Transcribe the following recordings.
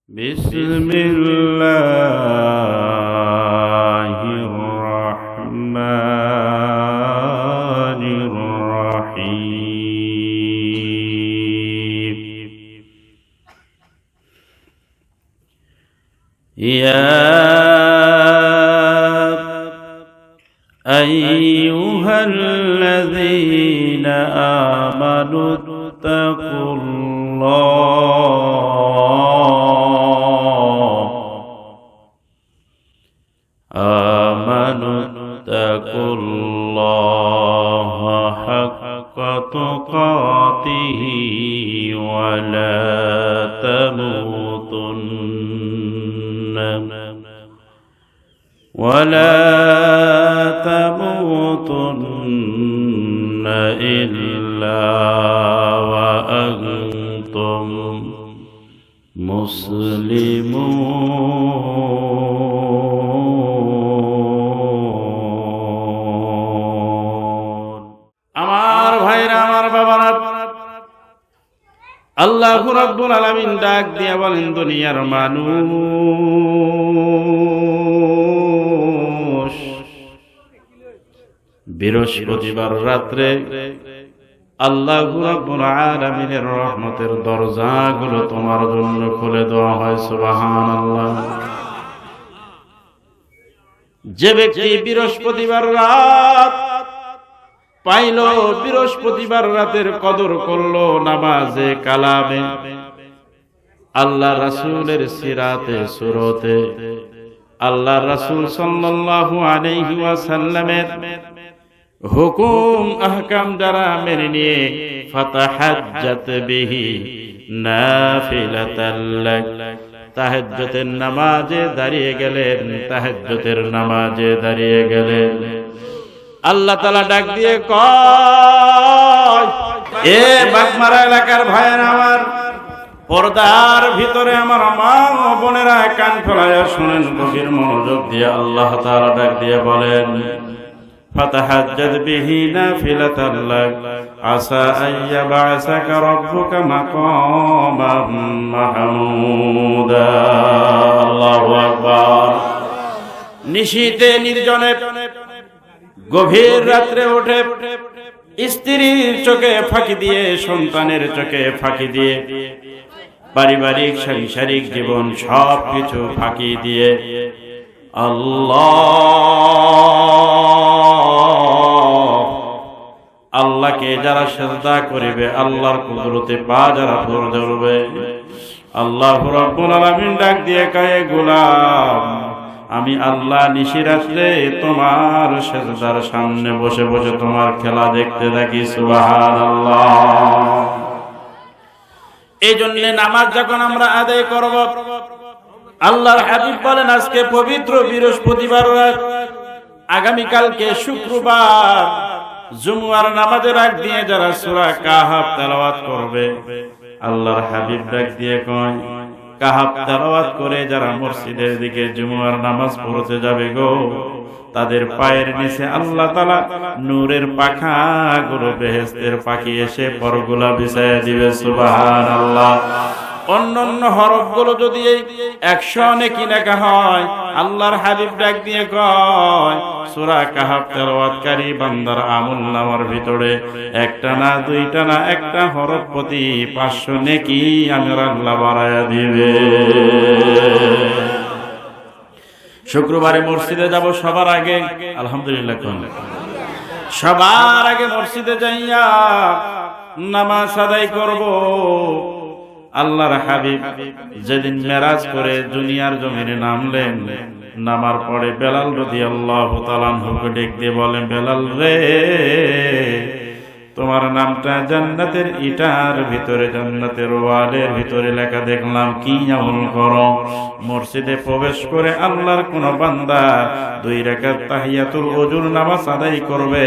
বিসমিল্লাহির রহমানির রহিম। ইয়া আইয়ুহাল্লাযীনা আমানু ittaqullaha haqqa tuqatihi wa la tamutunna illa wa antum মুসলিমুন। আমার ভাইরা, আমার বাবারা, আল্লাহ রাব্বুল আলামিন ডাক দিয়া বলেন, দুনিয়ার মানুষ, বৃহস্পতিবার রাত্রে আল্লাহ রাব্বুল আলামিনের রহমতের দরজাগুলো তোমার জন্য খুলে দেওয়া হয়। সুবহানাল্লাহ। যে ব্যক্তি বৃহস্পতিবার রাত পাইল, বৃহস্পতিবার রাতের কদর করলো, নামাজে কালামে, আল্লাহ রাসূলের সিরাতে সুরতে, আল্লাহ রাসূল সাল্লাল্লাহু আলাইহি ওয়াসাল্লামের হুকুম আহকাম দ্বারা মেনে নিয়ে ফাতাহাজ্জাত বিহি নাফিলাতাল লাক, তাহাজ্জুদের নামাজে দাঁড়িয়ে গেলেন, তাহাজ্জুদের নামাজে দাঁড়িয়ে গেলেন। আল্লাহ তাআলা ডাক দিয়ে কয়, এ বাগমারা এলাকার ভাইয়েরা আমার, পর্দার ভিতরে আমার মা ও বোনেরা কান ফেলায়া শুনেন, গভীর মনোযোগ দিয়ে আল্লাহ তাআলা ডাক দিয়ে বলেন, ফাতাহাজ্জাদ বিহি নাফিলাতাল লাক আসা আইয়াবাসাকা রাব্বুকা মাকামান মাহমুদা। আল্লাহু আকবার। নিশীথে নির্জনে গভীর রাত্রে উঠে স্ত্রীর চোখে ফাঁকি দিয়ে, সন্তানের চোখে ফাঁকি দিয়ে, পারিবারিক সাংসারিক জীবন সব কিছু ফাঁকি দিয়ে আল্লাহকে যারা সিজদা করিবে, আল্লাহর কুদরতে পা যারা ধরবে, আল্লাহ রাব্বুল আলামিন ডাক দিয়ে কয়, গোলাম, আমি আল্লাহ নিশি রাত্রে তোমার সিজদার সামনে বসে বসে তোমার খেলা দেখতে থাকি। সুবহানাল্লাহ। এই জন্য নামাজ যখন আমরা আদায় করব, আল্লাহর হাবিব বলেন, আজকে পবিত্র বৃহস্পতিবার রাত, আগামীকালকে শুক্রবার, জুমআর নামাজের আগ দিয়ে যারা সূরা কাহাফ তেলাওয়াত করবে, আল্লাহর হাবিব ডাক দিয়ে কয়, কাহাফ তেলাওয়াত করে যারা মসজিদের দিকে জুমআর নামাজ পড়তে যাবে গো, তাদের পায়ের নিচে আল্লাহ তাআলা নূরের পাখাগুলো, বেহেশতের পাখি এসে পরগুলা বিছায়া দিবে। সুবহানাল্লাহ। অন্যান্য হরফগুলো যদি 100 নেকি লেখা হয়, আল্লাহর হাবিব ডাক দিয়ে কয়, সূরা কাহাফ তেলাওয়াতকারী বান্দার আমলনামার ভিতরে একটা না, দুইটা না, একটা হরফ প্রতি 500 নেকি আমার আল্লাহ বাড়ায়া দিবে। শুক্রবারে মসজিদে যাব সবার আগে, আলহামদুলিল্লাহ, সবার আগে মসজিদে যাইয়া নামাজ আদায় করব। আল্লাহর হাবিব যেদিন মেরাজ করে দুনিয়ার জমিনে নামলেন, নামার পরে বেলাল রাদিয়াল্লাহু তাআলা আনহুকে ডেকে দিয়ে বলেন, বেলাল রে, তোমার নামটা জান্নাতের ইটার ভিতরে, জান্নাতের ওয়ালের ভিতরে লেখা দেখলাম, কি আমল করো? মসজিদে প্রবেশ করে আল্লাহর কোন বান্দা 2 রাকাত তাহিয়াতুল ওযুর নামাজ আদায় করবে,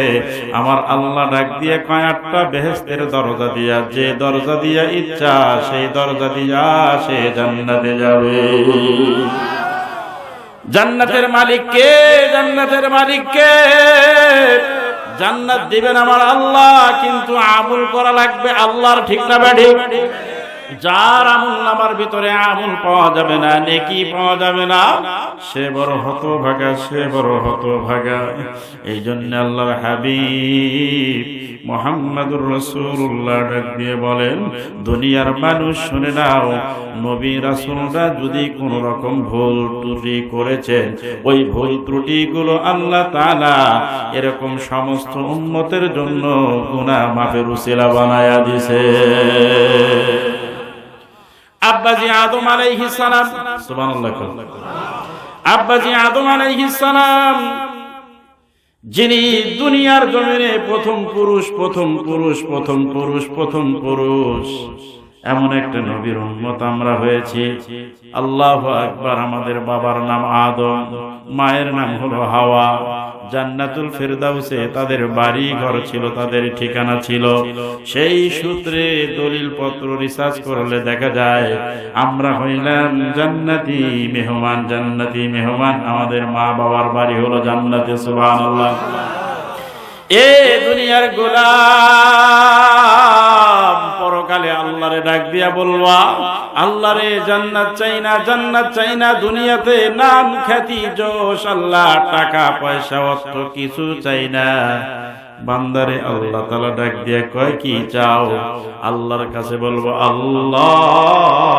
আমার আল্লাহ ডাক দিয়ে কয়, 8টা বেহেশতের দরজা দিয়া, যে দরজা দিয়া ইচ্ছা সেই দরজা দিয়া সে জান্নাতে যাবে। জান্নাতের মালিক কে? জান্নাতের মালিক কে? জান্নাত দিবেন আমার আল্লাহ, কিন্তু আমল করা লাগবে আল্লাহর, ঠিক না বেঠিক? যার আমল নামার ভিতরে আমল পাওয়া যাবে না, নেকি পাওয়া যাবে না, সে বড় হতভাগা, সে বড় হতভাগা। এই জন্য আল্লাহর হাবিব মুহাম্মদুর রাসূলুল্লাহ ডাক দিয়ে বলেন, দুনিয়ার মানুষ শুনে নাও, নবী রাসূলরা যদি কোনো রকম ভুল ত্রুটি করেছেন, ওই ভুল ত্রুটিগুলো আল্লাহ তাআলা এরকম সমস্ত উম্মতের জন্য গুনাহ মাফের উসিলা বানায়া দিয়েছে। আব্বাজি আদম আলাইহিস সালাম, সুবহানাল্লাহ, আব্বাজি আদম আলাইহিস সালাম যিনি দুনিয়ার জমিনে প্রথম পুরুষ, এমন একটা নবীর উম্মত আমরা হয়েছি। আল্লাহু আকবার। আমাদের বাবার নাম আদম, মায়ের নাম হলো হাওয়া। জান্নাতুল ফেরদাউসে তাদের বাড়ি ঘর ছিল, তাদের ঠিকানা ছিল। সেই সূত্রে দলিল পত্র রিসার্চ করলে দেখা যায় আমরা হইলাম জান্নাতি মেহমান। আমাদের মা বাবার বাড়ি হলো জান্নাতে। সুবহানাল্লাহ। এ দুনিয়ার গোলাম, পরকালে আল্লাহরে ডাক দিয়া বলবা, আল্লাহরে জান্নাত চাই না, দুনিয়াতে নাম খ্যাতি যশ আল্লাহ টাকা পয়সা অর্থ কিছু চাই না। বান্দারে আল্লাহ তাআলা ডাক দিয়া কয়, কি চাও? আল্লাহর কাছে বলবো, আল্লাহ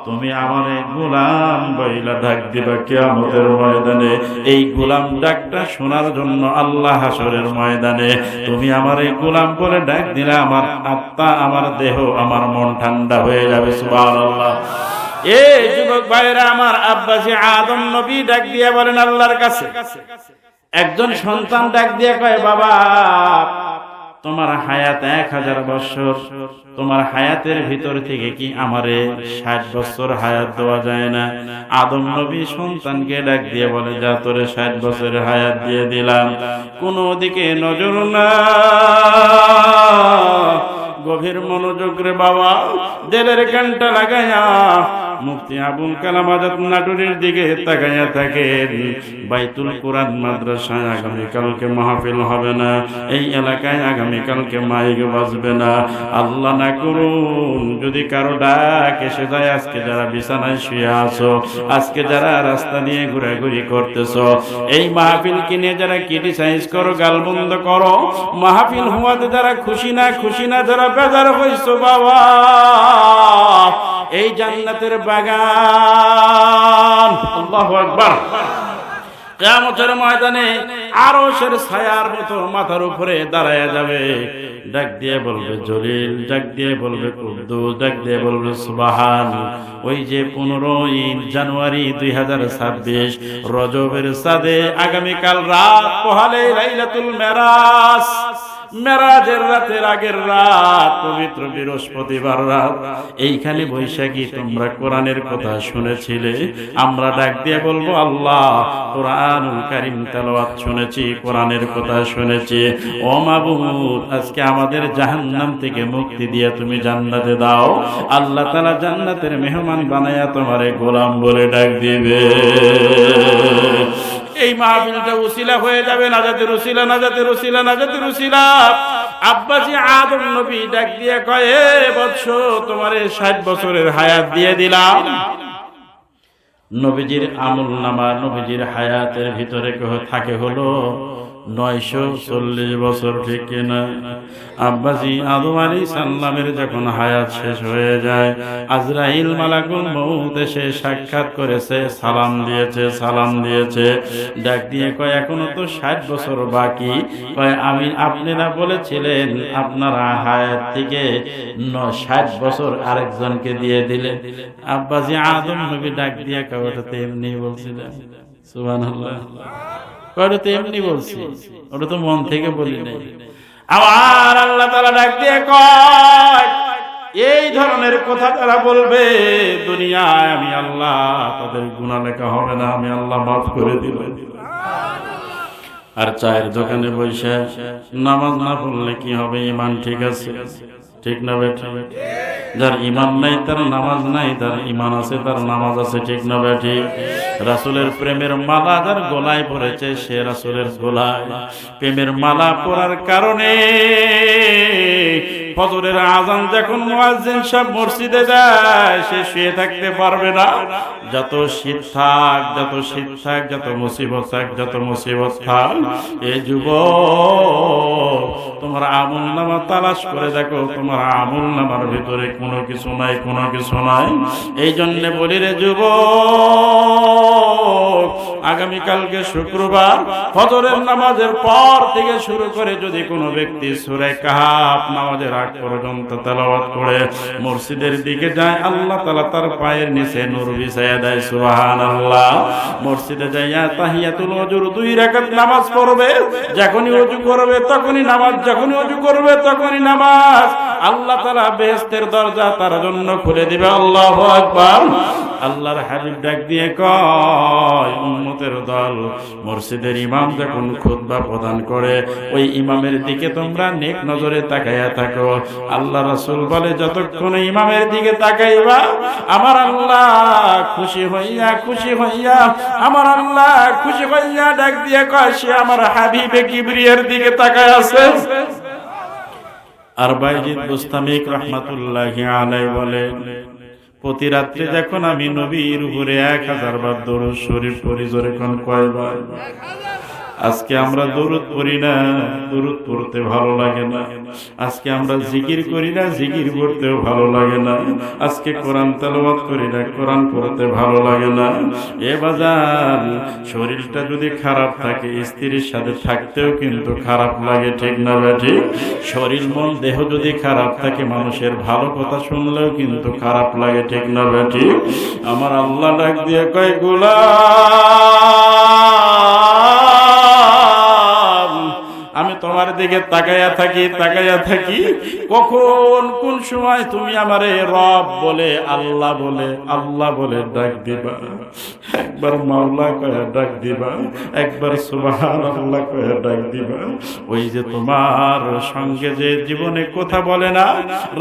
তুমি আমারে গোলাম বইলা ডাক দিবা কিয়ামতের ময়দানে। এই গোলাম ডাকটা শোনার জন্য আল্লাহ হাসরের ময়দানে তুমি আমারে গোলাম বলে ডাক দিলে আমার আত্মা, আমার দেহ, আমার মন ঠান্ডা হয়ে যাবে। সুবহানাল্লাহ। এই যুবক ভাইরা আমার, আব্বাসী আদম নবী ডাক দিয়ে বলেন আল্লাহর কাছে, একজন সন্তান ডাক দিয়ে কয়, বাবা তোমার হায়াত 1000 বছর, তোমার হায়াতের ভিতর থেকে কি আমারে 60 বছর হায়াত দেওয়া যায় না? আদম নবী সন্তানকে ডাক দিয়ে বলে, যা তোরে 60 বছরের হায়াত দিয়ে দিলাম। কোনো দিকে নজর না, গভীর মনোযোগ রে বাবা, দিলের কানটা লাগায়া মুফতি আবুল কালাম আজাদ নাটোরের দিকে তাকায়া থাকেন। বাইতুল কোরআন মাদ্রাসায় আগামীকালকে মাহফিল হবে না, এই এলাকায় আগামীকালকে মাইক বাজবে না। আল্লাহ না করুন যদি কারো ডাক এসে যায়, আজকে যারা বিছানায় শুয়ে আছো, আজকে যারা রাস্তা নিয়ে ঘোরাঘুরি করতেছো, এই মাহফিলকে নিয়ে যারা ক্রিটিসাইজ করো, গালবন্ধ করো, মাহফিল হওয়াতে যারা খুশি না যারা বেজার হইছো, বাবা এই জান্নাতের বাগান, আল্লাহু আকবার, কিয়ামতের ময়দানে আরশের ছায়ার মতো মাথার উপরে দাঁড়ায়া যাবে। ডাক দিয়ে বলবে জলিল, ডাক দিয়ে বলবে কুদ্দুস, ডাক দিয়ে বলবে সুবহান। ওই যে 15ই জানুয়ারি 2026 রজবের চাঁদে আগামীকাল রাত পোহালে লাইলাতুল মেরাজ, মেরাজের রাতের আগের রাত, পবিত্র বৃহস্পতিবার রাত, এইখানে বৈশাখী তোমরা কোরআনের কথা শুনেছিলে। আমরা ডাক দিয়ে বলবো, আল্লাহ কোরআনুল কারীম তেলাওয়াত শুনেছি, কোরআনের কথা শুনেছি। ও মাবুদ, আজকে আমাদের জাহান্নাম থেকে মুক্তি দিয়ে তুমি জান্নাতে দাও। আল্লাহ তাআলা জান্নাতের মেহমান বানায়া তোমারে গোলাম বলে ডাক দিবে। এই মাহফিলটা উসিলা হয়ে যাবে, নাজাতের উসিলা। আব্বাসী আদম নবী ডাক দিয়ে কয়, এ বৎস, তোমারে 60 বছরের হায়াত দিয়ে দিলাম। নবীজির আমল নামা, নবীজির হায়াতের ভিতরে থাকে হলো 940 বছর, ঠিক কিনা? আব্বাসী আদম আলাইহিস সালামের যখন হায়াত শেষ হয়ে যায়, আজরাইল মালাকুল মউত এসে সাক্ষাৎ করেছে, সালাম দিয়েছে, ডাক দিয়ে কয়, এখনো তো 60 বছর বাকি। কয়, আপনারা বলেছিলেন আপনারা হায়াত থেকে 60 বছর আরেকজনকে দিয়ে দিলেন। আব্বাসী আদম নবী ডাক দিয়ে কয়, ওটা তো এমনি বলছিলেন। সুবহানাল্লাহ। এমনি বলছি, ওটা তো মন থেকে বলি নাই। আবার আল্লাহ তাআলা ডাক দিয়ে কয়, এই ধরনের কথা তারা বলবে দুনিয়ায়, আমি আল্লাহ তাদের গুনাহ লেখা হবে না, আমি আল্লাহ মাফ করে দিব। আর চায়ের দোকানে বসে নামাজ না পড়লে কি হবে? ঈমান ঠিক আছে, ঠিক না বেঠিক? যার ঈমান নাই তার নামাজ নাই, যার ঈমান আছে তার নামাজ আছে, ঠিক না বেঠিক? রাসূলের প্রেমের মালা যার গলায় পড়েছে, সে রাসূলের গলায় প্রেমের মালা পরার কারণে ফজরের আযান যখন মুয়াজ্জিন সাহেব মসজিদে যায় সে শুয়ে থাকতে পারবে না। যত শীত থাক, যত শীত থাক, যত মুসিবত থাক, যত মুসিবত থাক, এ যুবক তোমার আমলনামা তালাশ করে দেখো, তোমার আমলনামার ভিতরে কোনো কিছু নাই, কোনো কিছু নাই। এই জন্য বলি রে যুবক, আগামীকালকে শুক্রবার ফজরের নামাজের পর থেকে শুরু করে যদি কোনো ব্যক্তি সূরা কাহফ নামাজের আগ পর্যন্ত তেলাওয়াত করে মসজিদের দিকে যায়, আল্লাহ তাআলা তার পায়ের নিচে নূর বিছায়া দেয়। সুবহানাল্লাহ। মসজিদে যাইয়া তাহিয়াতুল ওযুর 2 রাকাত নামাজ পড়বে, যখনই ওযু করবে তখনই নামাজ, যখনই ওযু করবে তখনই নামাজ। আল্লাহ তাআলা বেহেশতের দরজা তার জন্য খুলে দিবে। আল্লাহু আকবার। আল্লাহর হাবিব ডাক দিয়ে কয়, উম্মতের দল, মসজিদের ইমাম যখন খুতবা প্রদান করে ওই ইমামের দিকে তোমরা নেক নজরে তাকাইয়া থাকো। আল্লাহ রাসূল বলে, যতক্ষণ ইমামের দিকে তাকাইবা আমার আল্লাহ খুশি হইয়া, খুশি হইয়া, আমার আল্লাহ খুশি হইয়া ডাক দিয়ে কয়, সে আমার হাবিবে কিবরিয়ার দিকে তাকায় আছে। আর বাইজিদ বুস্তামি রাহমাতুল্লাহি আলাইহি বলে, প্রতি রাত্রে যখন আমি নবীর উপরে 1000 বার দরুদ শরীফ পড়ি, জোরে কোন কয়বার? আজকে আমরা দরুদ পড়ি না, দরুদ পড়তে ভালো লাগে না। আজকে আমরা জিকির করি না, জিকির পড়তেও ভালো লাগে না। আজকে কোরআন তেলাওয়াত করি না, কোরআন পড়তে ভালো লাগে না। এ বাজার, শরীরটা যদি খারাপ থাকে স্ত্রীর সাথে থাকতেও কিন্তু খারাপ লাগে, ঠিক না ঠিক? শরীর মন দেহ যদি খারাপ থাকে মানুষের ভালো কথা শুনলেও কিন্তু খারাপ লাগে, ঠিক না ঠিক? আমার আল্লাহ ডাক দিয়ে কয়, গোলাম আমি তোমার দিকে তাকাইয়া থাকি, তাকাইয়া থাকি, কখন কোন সময় তুমি আমারে রব বলে, আল্লাহ বলে, আল্লাহ বলে ডাক দিবা। একবার মাওলা কয়ে ডাক দিবা, একবার সুবহানাল্লাহ কয়ে ডাক দিবা। ওই যে তোমার সঙ্গে যে জীবনে কথা বলে না,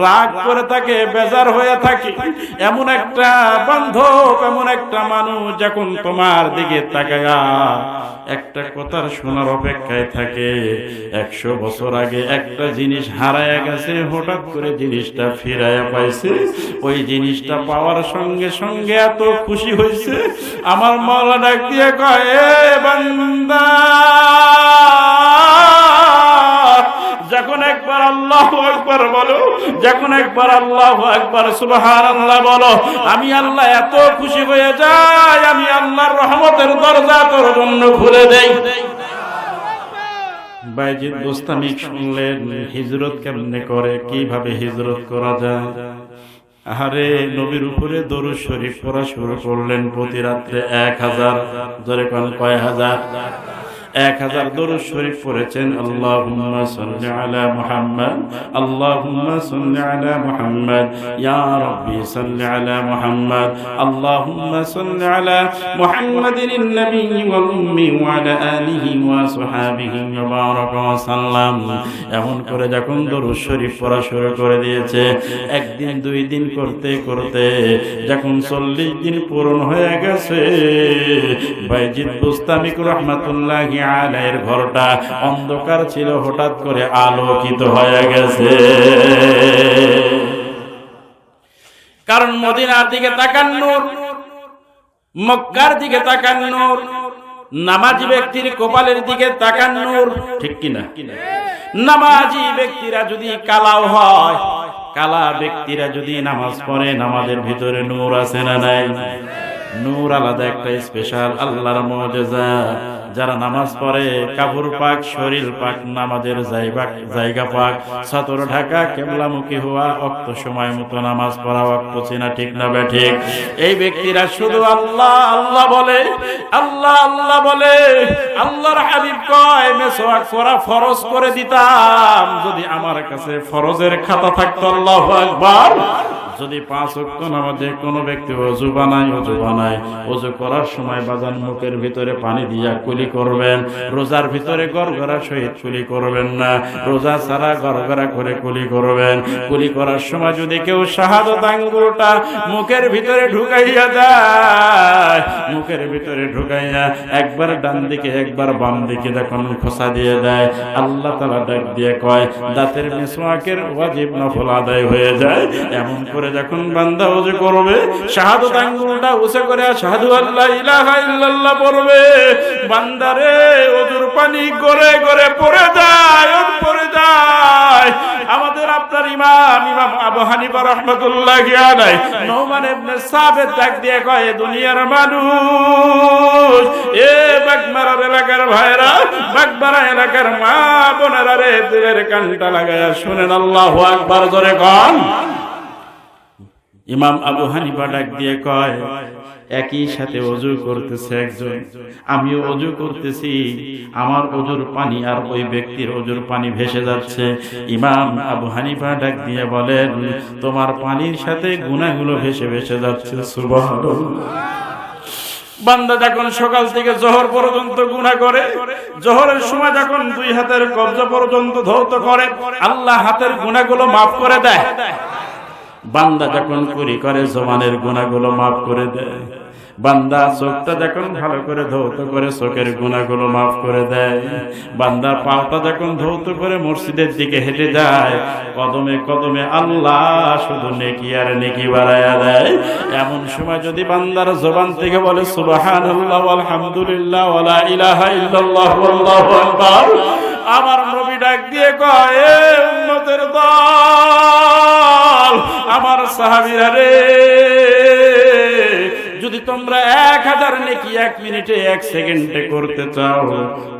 রাগ করে থাকে, বেজার হয়ে থাকে, এমন একটা বান্ধব, এমন একটা মানুষ যখন তোমার দিকে তাকায়া একটা কথার শোনার অপেক্ষায় থাকে। 100 বছর আগে একটা জিনিস হারায়া গেছে, হঠাৎ করে জিনিসটা ফিরায়া পাইছে। ওই জিনিসটা পাওয়ার সঙ্গে সঙ্গে এত খুশি হয়েছে, আমার মাওলা ডাক দিয়ে কয়, এ বান্দা, যখন একবার আল্লাহু আকবার বলো, যখন একবার আল্লাহু আকবার সুবহানাল্লাহ বলো, আমি আল্লাহ এত খুশি হয়ে যাই, আমি আল্লাহর রহমতের দরজা তোর জন্য খুলে দেই। বাইজিদ বুস্তামি শুনলেন হিজরত কেমনে করে, কিভাবে হিজরত করা যায়। আরে নবীর উপরে দরুদ শরীফ পড়া শুরু করলেন। প্রতি রাত্রে 1000, জোরে কোন কয় হাজার? 1000 দরুদ শরীফ পড়েছেন। আল্লাহুম্মা সাল্লি আলা মুহাম্মদ, আল্লাহুম্মা সাল্লি আলা মুহাম্মদ, ইয়া রাব্বি সাল্লি আলা মুহাম্মদ, আল্লাহুম্মা সাল্লি আলা মুহাম্মাদিন নবী ওয়াল উম্মি ওয়া আলা আলিহি ওয়া সাহবিহি ওয়া বারাকা ওয়া সাল্লাম। এমন করে যখন দরুদ শরীফ পড়া শুরু করে দিয়েছে, একদিন 2 দিন করতে করতে যখন 40 দিন পূরণ হয়ে গেছে, বাইজিদ বুস্তামি রাহমাতুল্লাহি আলাইহির ঘরটা অন্ধকার ছিল, হঠাৎ করে আলোকিত হয়ে গেছে। কারণ মদিনার দিকে তাকান নূর, মক্কার দিকে তাকান নূর, নামাজি ব্যক্তির কপালের দিকে তাকান নূর, ঠিক কিনা? নামাজি ব্যক্তিরা যদি কালাও হয়, কালা ব্যক্তিরা যদি নামাজ পড়ে, নামাজের ভিতরে নূর আছে না নাই? নূর আলাদা একটা স্পেশাল আল্লাহর মুজিজা। যারা নামাজ পড়ে কাপড় পাক, শরীর পাক, নামাজের জায়গা পাক, ছাতর ঢাকা, কিবলামুখী হওয়া, ওয়াক্ত সময় মতো নামাজ পড়া, ওয়াক্ত চেনা, ঠিক না ঠিক? এই ব্যক্তিরা শুধু আল্লাহ আল্লাহ বলে, আল্লাহ আল্লাহ বলে। আল্লাহর হাবিব কয়, মেসওয়াক করা ফরজ করে দিতাম যদি আমার কাছে ফরজের খাতা থাকতো। আল্লাহু আকবার। যদি 5 ওয়াক্ত নামাজে কোনো ব্যক্তি ওযু বানায় নাই। ওযু করার সময় বাজান মুখের ভিতরে পানি দিয়া কুলি করবেন। রোজার ভিতরে গড়গড়া সহিত কুলি করবেন না, রোজা ছাড়া গড়গড়া করে কুলি করবেন। কুলি করার সময় যদি কেউ শাহাদাত আঙ্গুলটা মুখের ভিতরে ঢুকাইয়া দেয়, মুখের ভিতরে ঢুকাইয়া একবার ডান দিকে একবার বাম দিকে যখন খোসা দিয়ে দেয়, আল্লাহ তাআলা ডাক দিয়ে কয় দাঁতের মিসওয়াকের ওয়াজিব নফল আদায় হয়ে যায়। এমন করে যখন বান্দা ওযু করবে, শাহাদাত আঙ্গুলটা উঁচু করে আশহাদু আল্লা ইলাহা ইল্লাল্লাহ পড়বে, বান্দারে ওযুর পানি গড়ে গড়ে পড়ে যায়, পড়ে যায়। আমাদের আপনার ইমাম আবু হানিফা রাহমাতুল্লাহি আলাইহি নোমান ইবনে সাবিত ডাক দিয়ে কয় দুনিয়ার মানুষ, এ বাগমারা এলাকার ভাইরা, বাগমারা এলাকার মা বোনেরা রে, দিলের কানটা লাগায়া শুনেন আল্লাহু আকবার জোরে কোন। ইমাম আবু হানিফা ডাক দিয়ে কয় একই সাথে ওযু করতেছে একজন, আমিও ওযু করতেছি, আমার ওযুর পানি আর ওই ব্যক্তির ওযুর পানি ভেসে যাচ্ছে। ইমাম আবু হানিফা ডাক দিয়ে বলেন তোমার পানির সাথে গুনাহগুলো ভেসে ভেসে যাচ্ছে। সুবহানাল্লাহ। বান্দা যখন সকাল থেকে জোহর পর্যন্ত গুনাহ করে, জোহরের সময় যখন দুই হাতের কবজা পর্যন্ত ধৌত করে, আল্লাহ হাতের গুনাহগুলো মাফ করে দেয়। বান্দা যখন কুরি করে জবানের গুনাহগুলো মাফ করে দেয়। বান্দা চোখটা যখন ভালো করে ধৌত করে চোখের গুনাহগুলো মাফ করে দেয়। বান্দা পাওটা যখন ধৌত করে মসজিদের দিকে হেঁটে যায়, কদমে কদমে আল্লাহ শুধু নেকি আর নেকি বাড়ায়া দেয়। এমন সময় যদি বান্দার জবান থেকে বলে সুবহানাল্লাহ আলহামদুলিল্লাহ ওয়ালা ইলাহা ইল্লাল্লাহ আল্লাহু আকবার, আমার নবী ডাক দিয়ে কয় এ উম্মতের দল, আমার সাহাবীরা রে, যদি তোমরা 1000 নেকি 1 মিনিটে 1 সেকেন্ডে করতে চাও,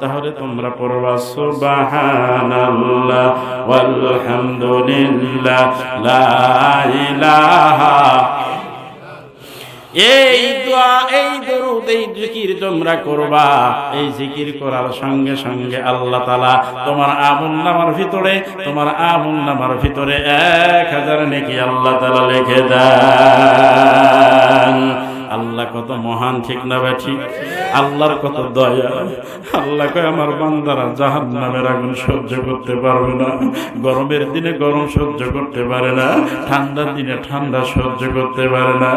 তাহলে তোমরা পড়বা সুবহানাল্লাহ ওয়ালহামদুলিল্লাহ লা ইলাহা। এই দোয়া, এই দরুদ, এই জিকির তোমরা করবা। এই জিকির করার সঙ্গে সঙ্গে আল্লাহ তাআলা তোমার আমলনামার ভিতরে, তোমার আমলনামার ভিতরে 1000 নেকি আল্লাহ তাআলা লিখে দেন। আল্লাহ কত মহান, ঠিক না বেঠি? আল্লাহর কত দয়া। আল্লাহ কয় আমার বান্দারা জাহান্নামের আগুন সহ্য করতে পারবে না, গরমের দিনে গরম সহ্য করতে পারে না, ঠান্ডার দিনে ঠান্ডা সহ্য করতে পারে না।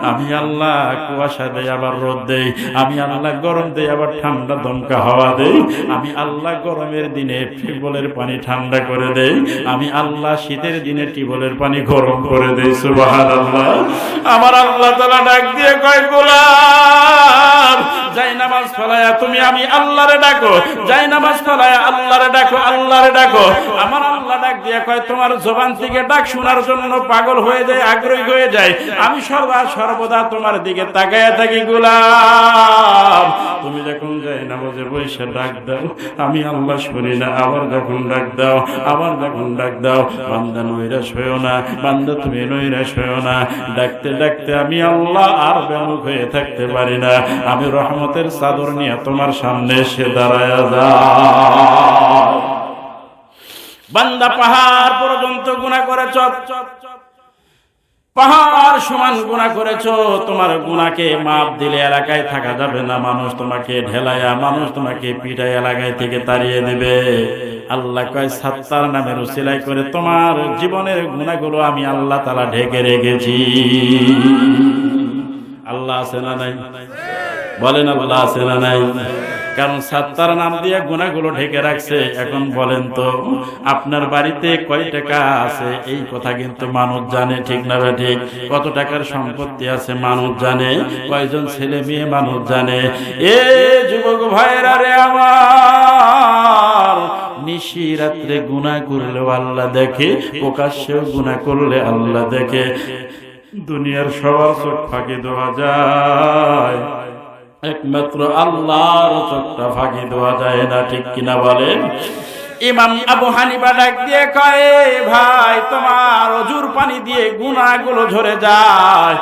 আমি আল্লাহ কুয়াশা দেই আবার রোদ দেই, আমি আল্লাহ গরম দেই আবার ঠান্ডা দমকা হাওয়া দেই, আমি আল্লাহ গরমের দিনে টিউবওয়েলের পানি ঠান্ডা করে দেই, আমি আল্লাহ শীতের দিনে টিউবওয়েলের পানি গরম করে দেই। সুবহানাল্লাহ। আমার আল্লাহ তাআলা ডাক দিয়ে কয় গোলাম, যাই নামাজ ফলায়া তুমি আমি আল্লাহরে ডাকো, যাই নামাজ ফলায়া আল্লাহরে ডাকো, আল্লাহরে ডাকো। আমার আল্লাহ ডাক দিয়ে কয় তোমার জবান থেকে ডাক শোনার জন্য পাগল হয়ে যায়, আগ্রহী হয়ে যায়। আমি সর্বদা তোমার দিকে তাকায়া থাকি গোলাম। তুমি যখন যাই নামাজে বসে ডাক দাও, আমি আল্লাহ শুনি না, আবার যখন ডাক দাও, আবার যখন ডাক দাও, বান্দা নৈরাশ হইও না, বান্দা তুমি নৈরাশ হইও না। ডাকতে ডাকতে আমি আল্লাহ আর বেমুখ হয়ে থাকতে পারি না, আমি রহমতের চাদর নিয়ে তোমার সামনে এসে দাঁড়ায়া যাও। বান্দা পাহাড় পর্যন্ত গুনাহ করেছ, পাহাড় সমান গুনাহ করেছ, তোমার গুনাহকে মাপ দিলে এলাকায় থাকা যাবে না, মানুষ তোমাকে ঢেলায়া, মানুষ তোমাকে পিটায় এলাকায় থেকে তাড়িয়ে দেবে। আল্লাহ কয় সাত্তার নামের উসিলাই করে তোমার জীবনের গুনাহগুলো আমি আল্লাহ তাআলা ঢেকে রেখেছি। আল্লাহ আছে না নাই? বলেন আল্লাহ আছে না নাই? কারণ সাত্তার নাম দিয়ে গুনাহগুলো ঢেকে রাখছে। এখন বলেন তো আপনার বাড়িতে কয় টাকা আছে এই কথা কিন্তু মানুষ জানে, ঠিক না ঠিক? কত টাকার সম্পত্তি আছে মানুষ জানে, কয়জন ছেলে মেয়ে মানুষ জানে। এ যুবক ভাইরা রে আমার, নিশি রাত্রে গুনাহ করলেও আল্লাহ দেখে, প্রকাশ্যেও গুনাহ করলে আল্লাহ দেখে। দুনিয়ার সবার চোখ ফাঁকি দেওয়া যায়, একমাত্র আল্লাহর চোখটা ফাঁকি দেওয়া যায় না, ঠিক কিনা বলেন? ইমাম আবু হানিফা ডাক দিয়ে কয়, ভাই তোমার অজুর পানি দিয়ে গুনাহগুলো ঝরে যায়।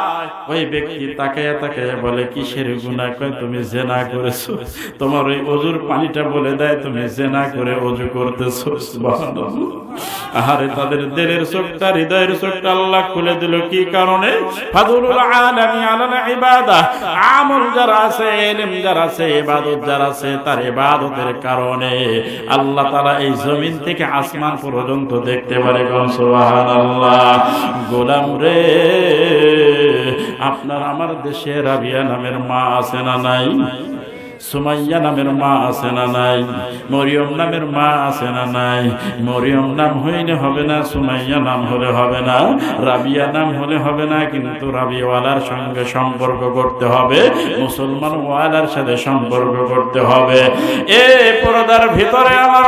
ওই ব্যক্তি তাকায়া তাকায়া বলে, কিসের গুনাহ? কয়, তুমি জিনা করেছো। তোমার ওই অজুর পানিটা বলে দেয় তুমি জিনা করে অজু করতেছো। সুবহানাল্লাহ। আহারে তাদের দিলের চোখটা, হৃদয়ের চোখটা আল্লাহ খুলে দিল। কি কারণে? ফাদলুল আলামি আলাল ইবাদাহ, আমল যারা আছে, ইলম যারা আছে, ইবাদত যারা আছে, তার ইবাদতের কারণে আল্লাহ তাআলা এই জমিন থেকে আসমান পর্যন্ত দেখতে পারে। সুবহানাল্লাহ। গোলাম রে, আপনার আমার দেশে রাবিয়া নামের মা আছে না নাই? সুমাইয়া নামের মা আছে না নাই? মরিয়ম নামের মা আছে না নাই? মরিয়ম নাম হইলে হবে না, সুমাইয়া নাম হলে হবে না, রাবিয়া নাম হলে হবে না, কিন্তু রাবিওয়ালার সঙ্গে সম্পর্ক করতে হবে, মুসলমান ওয়ালার সাথে সম্পর্ক করতে হবে। এ পর্দার ভিতরে আমার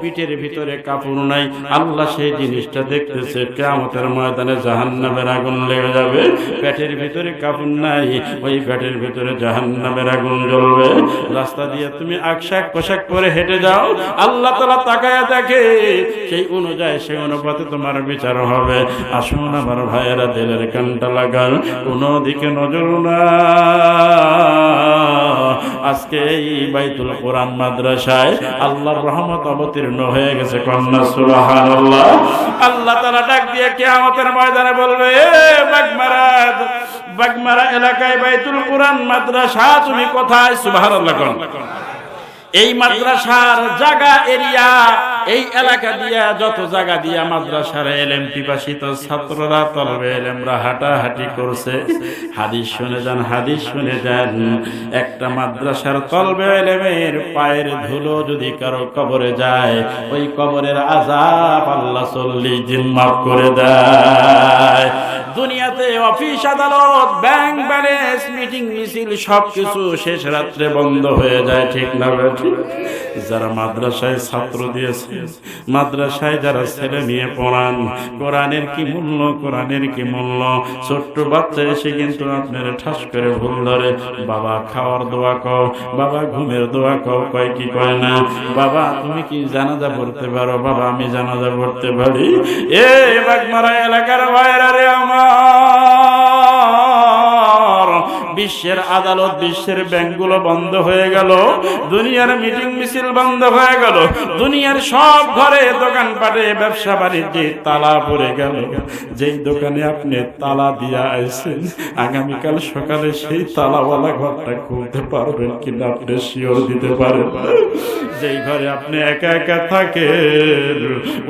পিঠের ভিতরে কাপড় নাই, আল্লাহ সেই জিনিসটা দেখতেছে। কিয়ামতের ময়দানে জাহান্নামের আগুন লেগে যাবে। পেটের ভিতরে কাপড় নাই, ওই পেটের ভিতরে জাহান্নামের আগুন জ্বলবে। রাস্তা দিয়ে তুমি আকশাক পোশাক পরে হেঁটে যাও, আল্লাহ তাআলা তাকায়া দেখে, সেই অনুযায়ী সেই অনুপাতে তোমার বিচার হবে। আসুন আমার ভাইয়েরা, দিলের কানটা লাগান, কোন দিকে নজর না। আজকে এই বাইতুল কোরআন মাদ্রাসায় আল্লাহর রহমত অবতীর্ণ হয়ে গেছে। কন্যা সুবহানাল্লাহ। আল্লাহ তাআলা ডাক দিয়ে কিয়ামতের ময়দানে বলবে, বাগমারা এলাকায় বাইতুল কোরআন মাদ্রাসা তুমি কোথায়? সুবহানাল্লাহ। এই মাদ্রাসার জায়গা এরিয়া, এই এলাকা দিয়া যত জায়গা দিয়া মাদ্রাসার এলেম পিপাসিত ছাত্ররা, তলবে এলেমরা হাঁটাহাঁটি করছে। হাদিস শুনে যান, হাদিস শুনে যান। একটা মাদ্রাসার তলবে এলেমের পায়ের ধুলো যদি কারো কবরে যায়, ওই কবরের আযাব আল্লাহ 40 দিন মাফ করে দেয়। দুনিয়াতে অফিস আদালত, ব্যাংক ব্যালেন্স, মিটিং মিছিল সবকিছু শেষ রাত্রে বন্ধ হয়ে যায়, ঠিক না? যারা মাদ্রাসায় ছাত্র দিয়েছে, মাদ্রাসায় যারা ছেলে মেয়ে পড়ান, কোরআনের কি মূল্য, কোরআনের কি মূল্য। ছোট্ট বাচ্চা এসে কিন্তু আপনার ঠাস করে ভুল ধরে, বাবা খাওয়ার দোয়া কও, বাবা ঘুমের দোয়া কও, কয় কি কয় না, বাবা তুমি কি জানাজা পড়তে পারো? বাবা আমি জানাজা পড়তে পারি। এ বাগমারা এলাকার ভাইরা রে আমার, বিশ্বের আদালত, বিশ্বের ব্যাংকগুলো বন্ধ হয়ে গেল, দুনিয়ার মিটিং মিছিল বন্ধ হয়ে গেল, দুনিয়ার সব ঘরে দোকানপাটে ব্যবসা বাণিজ্যে তালা পড়ে গেল। যেই দোকানে আপনি তালা দিয়া আইছেন, আগামীকাল সকালে সেই তালাওয়ালা ঘরটা খুলতে পারবেন কিনা আপনি শিওর দিতে পারেন? যেই ঘরে আপনি একা একা থাকেন,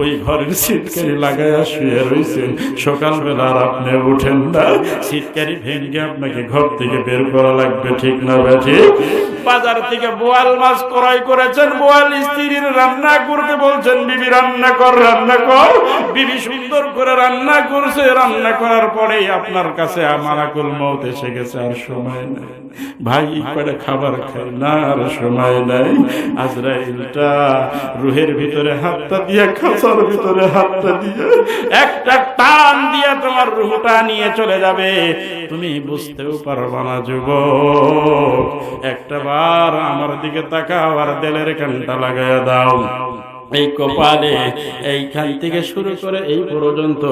ওই ঘরের সিটকারি লাগাইয়া শুয়ে রয়েছেন, সকালবেলা আর আপনি উঠেন না, সিটকারি ভেঙে আপনাকে ঘর থেকে বের করা লাগবে, ঠিক না ঠিক? বাজার থেকে বোয়াল মাছ ক্রয় করেছেন, বোয়াল স্ত্রীর রান্না করতে বলছেন, বিবি রান্না কর, রান্না কর। বিবি সুন্দর করে রান্না করছে, রান্না করার পরেই আপনার কাছে মালাকুল মউত এসে গেছে, আর সময় নেই ভাই, কয়টা খাবার খাই না, আর সময় নাই। আজরাইলটা রুহের ভিতরে হাতটা দিয়ে, খাঁচার ভিতরে হাতটা দিয়ে একটা টান দিয়ে তোমার রুহটা নিয়ে চলে যাবে, তুমি বুঝতেও পারবা না। যুবক, একটা বার আমার দিকে তাকাও আর দিলের কানটা লাগাইয়া দাও। এই কপালে এইখান থেকে শুরু করে এই পর্যন্ত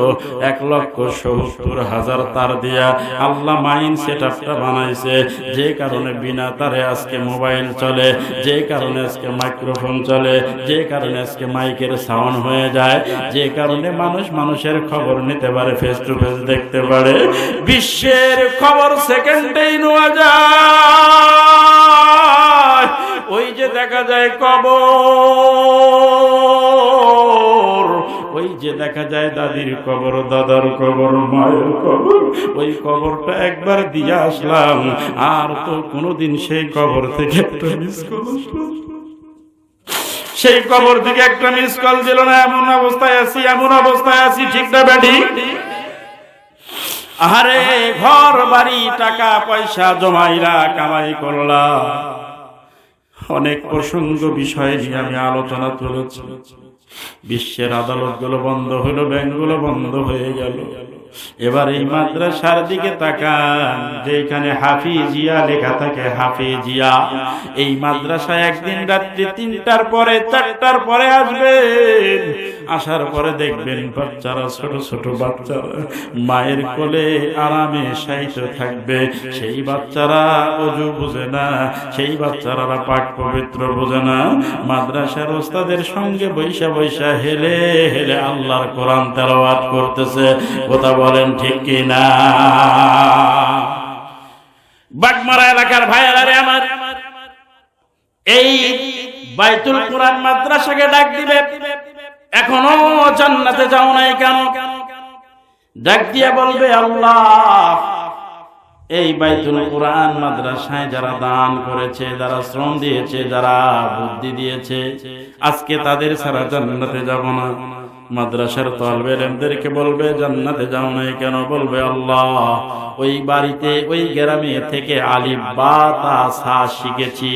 1,70,000 তার দিয়া আল্লাহ মাইন সেটআপটা বানাইছে, যে কারণে বিনা তারে আজকে মোবাইল চলে, যে কারণে আজকে মাইক্রোফোন চলে, যে কারণে আজকে মাইকের সাউন্ড হয়ে যায়, যে কারণে মানুষ মানুষের খবর নিতে পারে, ফেস টু ফেস দেখতে পারে। বিশ্বের খবর সেকেন্ডেই নেওয়া যায়। ওই যে দেখা যায় কবর, ওই যে দেখা যায় দাদির কবর, দাদার কবর, মায়ের কবর, ওই কবরটা একবার দিয়ে আসলাম, আর তো কোনোদিন সেই কবর থেকে একটা মিস কল আসলো, সেই কবর থেকে একটা মিস কল দিল না। এমন অবস্থায় আছি, এমন অবস্থায় আছি, ঠিক না ব্যাটি? আরে ঘর বাড়ি টাকা পয়সা জমাইলা, কামাই করলা, অনেক প্রসঙ্গ বিষয় নিয়ে আমি আলোচনা করেছি। বিশ্বের আদালতগুলো বন্ধ হলো, ব্যাংকগুলো বন্ধ হয়ে গেল। এবার এই মাদ্রাসার দিকে তাকান, যেখানে হাফিজিয়া লেখা থাকে, হাফিজিয়া। এই মাদ্রাসায় একদিন রাত্রি 3টার পরে 4টার পরে আসবেন, আসার পরে দেখবেন বাচ্চারা, ছোট ছোট বাচ্চারা মায়ের কোলে আরামে শায়িত থাকবে। সেই বাচ্চারা ওযু বুঝে না, সেই বাচ্চারা পাক পবিত্র বুঝে না। মাদ্রাসার ওস্তাদের সঙ্গে বৈশা বৈশা হেলে হেলে আল্লাহর কোরআন তেলাওয়াত করতেছে। কথা বলেন ঠিক কিনা? বাগমারা এলাকার ভাইয়েরা রে আমার, এই বাইতুল কোরআন মাদ্রাসাকে ডাক দিবে, এখনো জান্নাতে যাও নাই কেন? ডাক দিয়ে বলবে, আল্লাহ, এই বাইতুল কোরআন মাদ্রাসায় যারা দান করেছে, যারা শ্রম দিয়েছে, যারা বুদ্ধি দিয়েছে, আজকে তাদের ছাড়া জান্নাতে যাব না। মাদ্রাসার তালেবে ইলমদেরকে বলবে, জান্নাতে যাও নাই কেন? বলবে, আল্লাহ, ওই বাড়িতে ওই গ্রামে থেকে আলিফ বা তা সা শিখেছি,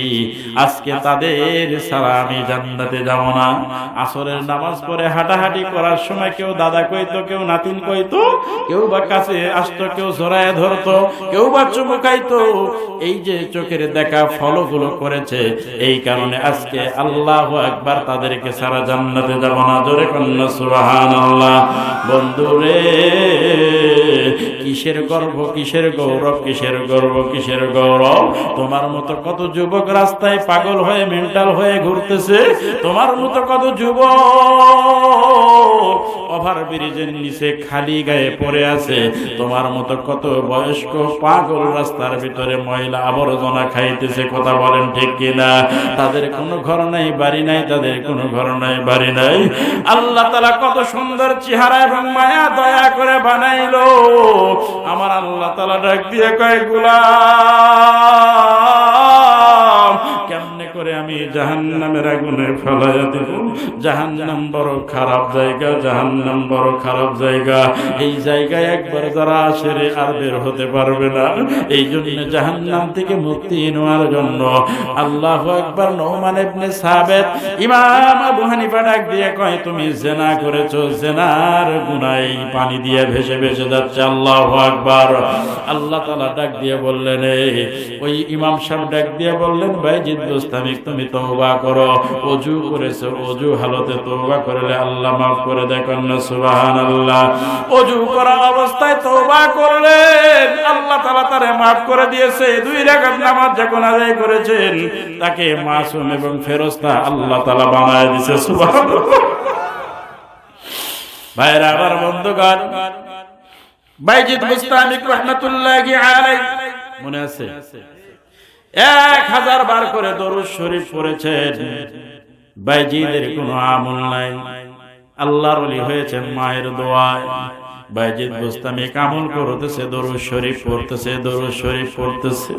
আজকে তাদের ছাড়া আমি জান্নাতে যাব না। আসরের নামাজ পড়ে হাঁটাহাঁটি করার সময় কেউ দাদা কইতো, কেউ নাতিন কইতো, কেউ বা কাছে আসতো, কেউ জড়ায় ধরতো, কেউ বা চুমু খাইতো। এই যে চোখের দেখা ফলগুলো করেছে, এই কারণে আজকে আল্লাহু আকবার, তাদেরকে ছাড়া জান্নাতে যাব না। জোরে কন্যা সুবহানাল্লাহ। বন্ধুরে, কিসের গর্ব, কিসের গৌরব, কিসের গর্ব, কিসের গৌরব? তোমার মতো কত যুবক রাস্তায় পাগল হয়ে মেন্টাল হয়ে ঘুরতেছে, তোমার মতো কত যুবক ওভার ব্রিজের নিচে খালি গায়ে পড়ে আছে, তোমার মতো কত বয়স্ক পাগল রাস্তার ভিতরে ময়লা আবর্জনা খাইতেছে। কথা বলেন ঠিক কিনা? তাদের কোনো ঘর নাই, বাড়ি নাই, তাদের কোনো ঘর নাই, বাড়ি নাই। আল্লাহ তাআলা কত সুন্দর চেহারা এবং মায়া দয়া করে বানাইলো। আমার আল্লাহ তাআলা ডাক দিয়ে কয়, গোলাম, কেমনে করে আমি জাহান্নামের আগুনে ফেলাইয়া দেব? জাহান্নাম বড় খারাপ জায়গা, জাহান্নাম বড় খারাপ জায়গা। এই জায়গায় একবার যারা আসে রে আর বের হতে পারবে না। এই জন্য জাহান্নাম থেকে মুক্তি নেওয়ার জন্য আল্লাহু আকবার। নোমান ইবনে সাবিত, ইমাম আবু হানিফা ডাক দিয়ে কয়, তুমি জিনা করেছো, জিনার গুনাহ পানি দিয়ে ভেসে ভেসে যাচ্ছে। আল্লাহু আকবার। আল্লাহ তাআলা ডাক দিয়ে বললেন, ওই ইমাম সাহেব ডাক দিয়ে বললেন, বাইজিদ বুস্তামি, তুমি তওবা করো। ওযু করেছো, ওযু হালতে তওবা করলে আল্লাহ মাফ করে দেন। না সুবহানাল্লাহ। ওযু করা অবস্থায় তওবা করলেন, আল্লাহ তাআলা তারে মাফ করে দিয়েছে। 2 রাকাত নামাজ যখন আদায় করেছেন, তাকে মাসুম এবং ফেরেশতা আল্লাহ তাআলা বানায় দিয়েছে। সুবহানাল্লাহ। ভাইরা আমার, বন্ধুগণ, বাইজিদ বুস্তামি রাহমাতুল্লাহি আলাইহি মনে আছে 1000 বার করে দরুদ শরীফ পড়েছেন। বাইজিদের কোনো আমল নাই, আল্লাহর ওলি হয়েছেন মায়ের দোয়ায়। বাইজিদ বুস্তামি কামল করতেছে, দরুদ শরীফ পড়তেছে, দরুদ শরীফ পড়তেছে।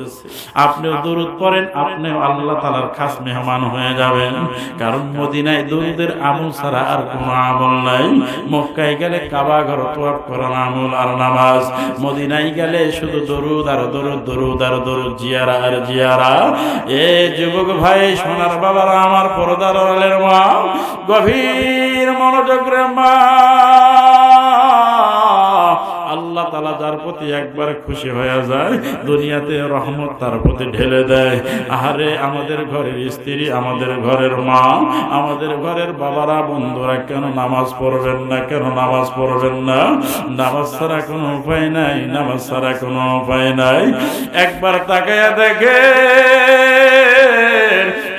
আপনিও দরুদ পড়েন, আপনিও আল্লাহ তাআলার খাস মেহমান হয়ে যাবেন। কারণ মদিনায় দরুদের আমল ছাড়া আর কোনো আমল নাই। মক্কায় গেলে কাবা ঘর তওয়াফ করার আমল আর নামাজ, মদিনায় গেলে শুধু দরুদ আর দরুদ, দরুদ আর দরুদ, জিয়ারা আর জিয়ারা। এ যুবক ভাই, সোনার বাবারা, আমার পর্দার আড়ালের মা, গভীর মনোযোগ রে মা। আল্লাহ তাআলা যার প্রতি একবার খুশি হয়ে যায়, দুনিয়াতে রহমত তার প্রতি ঢেলে দেয়। আহারে, আমাদের ঘরের স্ত্রী, আমাদের ঘরের মা, আমাদের ঘরের বাবারা, বন্ধুরা, কেন নামাজ পড়বেন না? কেন নামাজ পড়বেন না? নামাজ ছাড়া কোনো উপায় নাই, নামাজ ছাড়া কোনো উপায় নাই। একবার তাকায়া দেখে,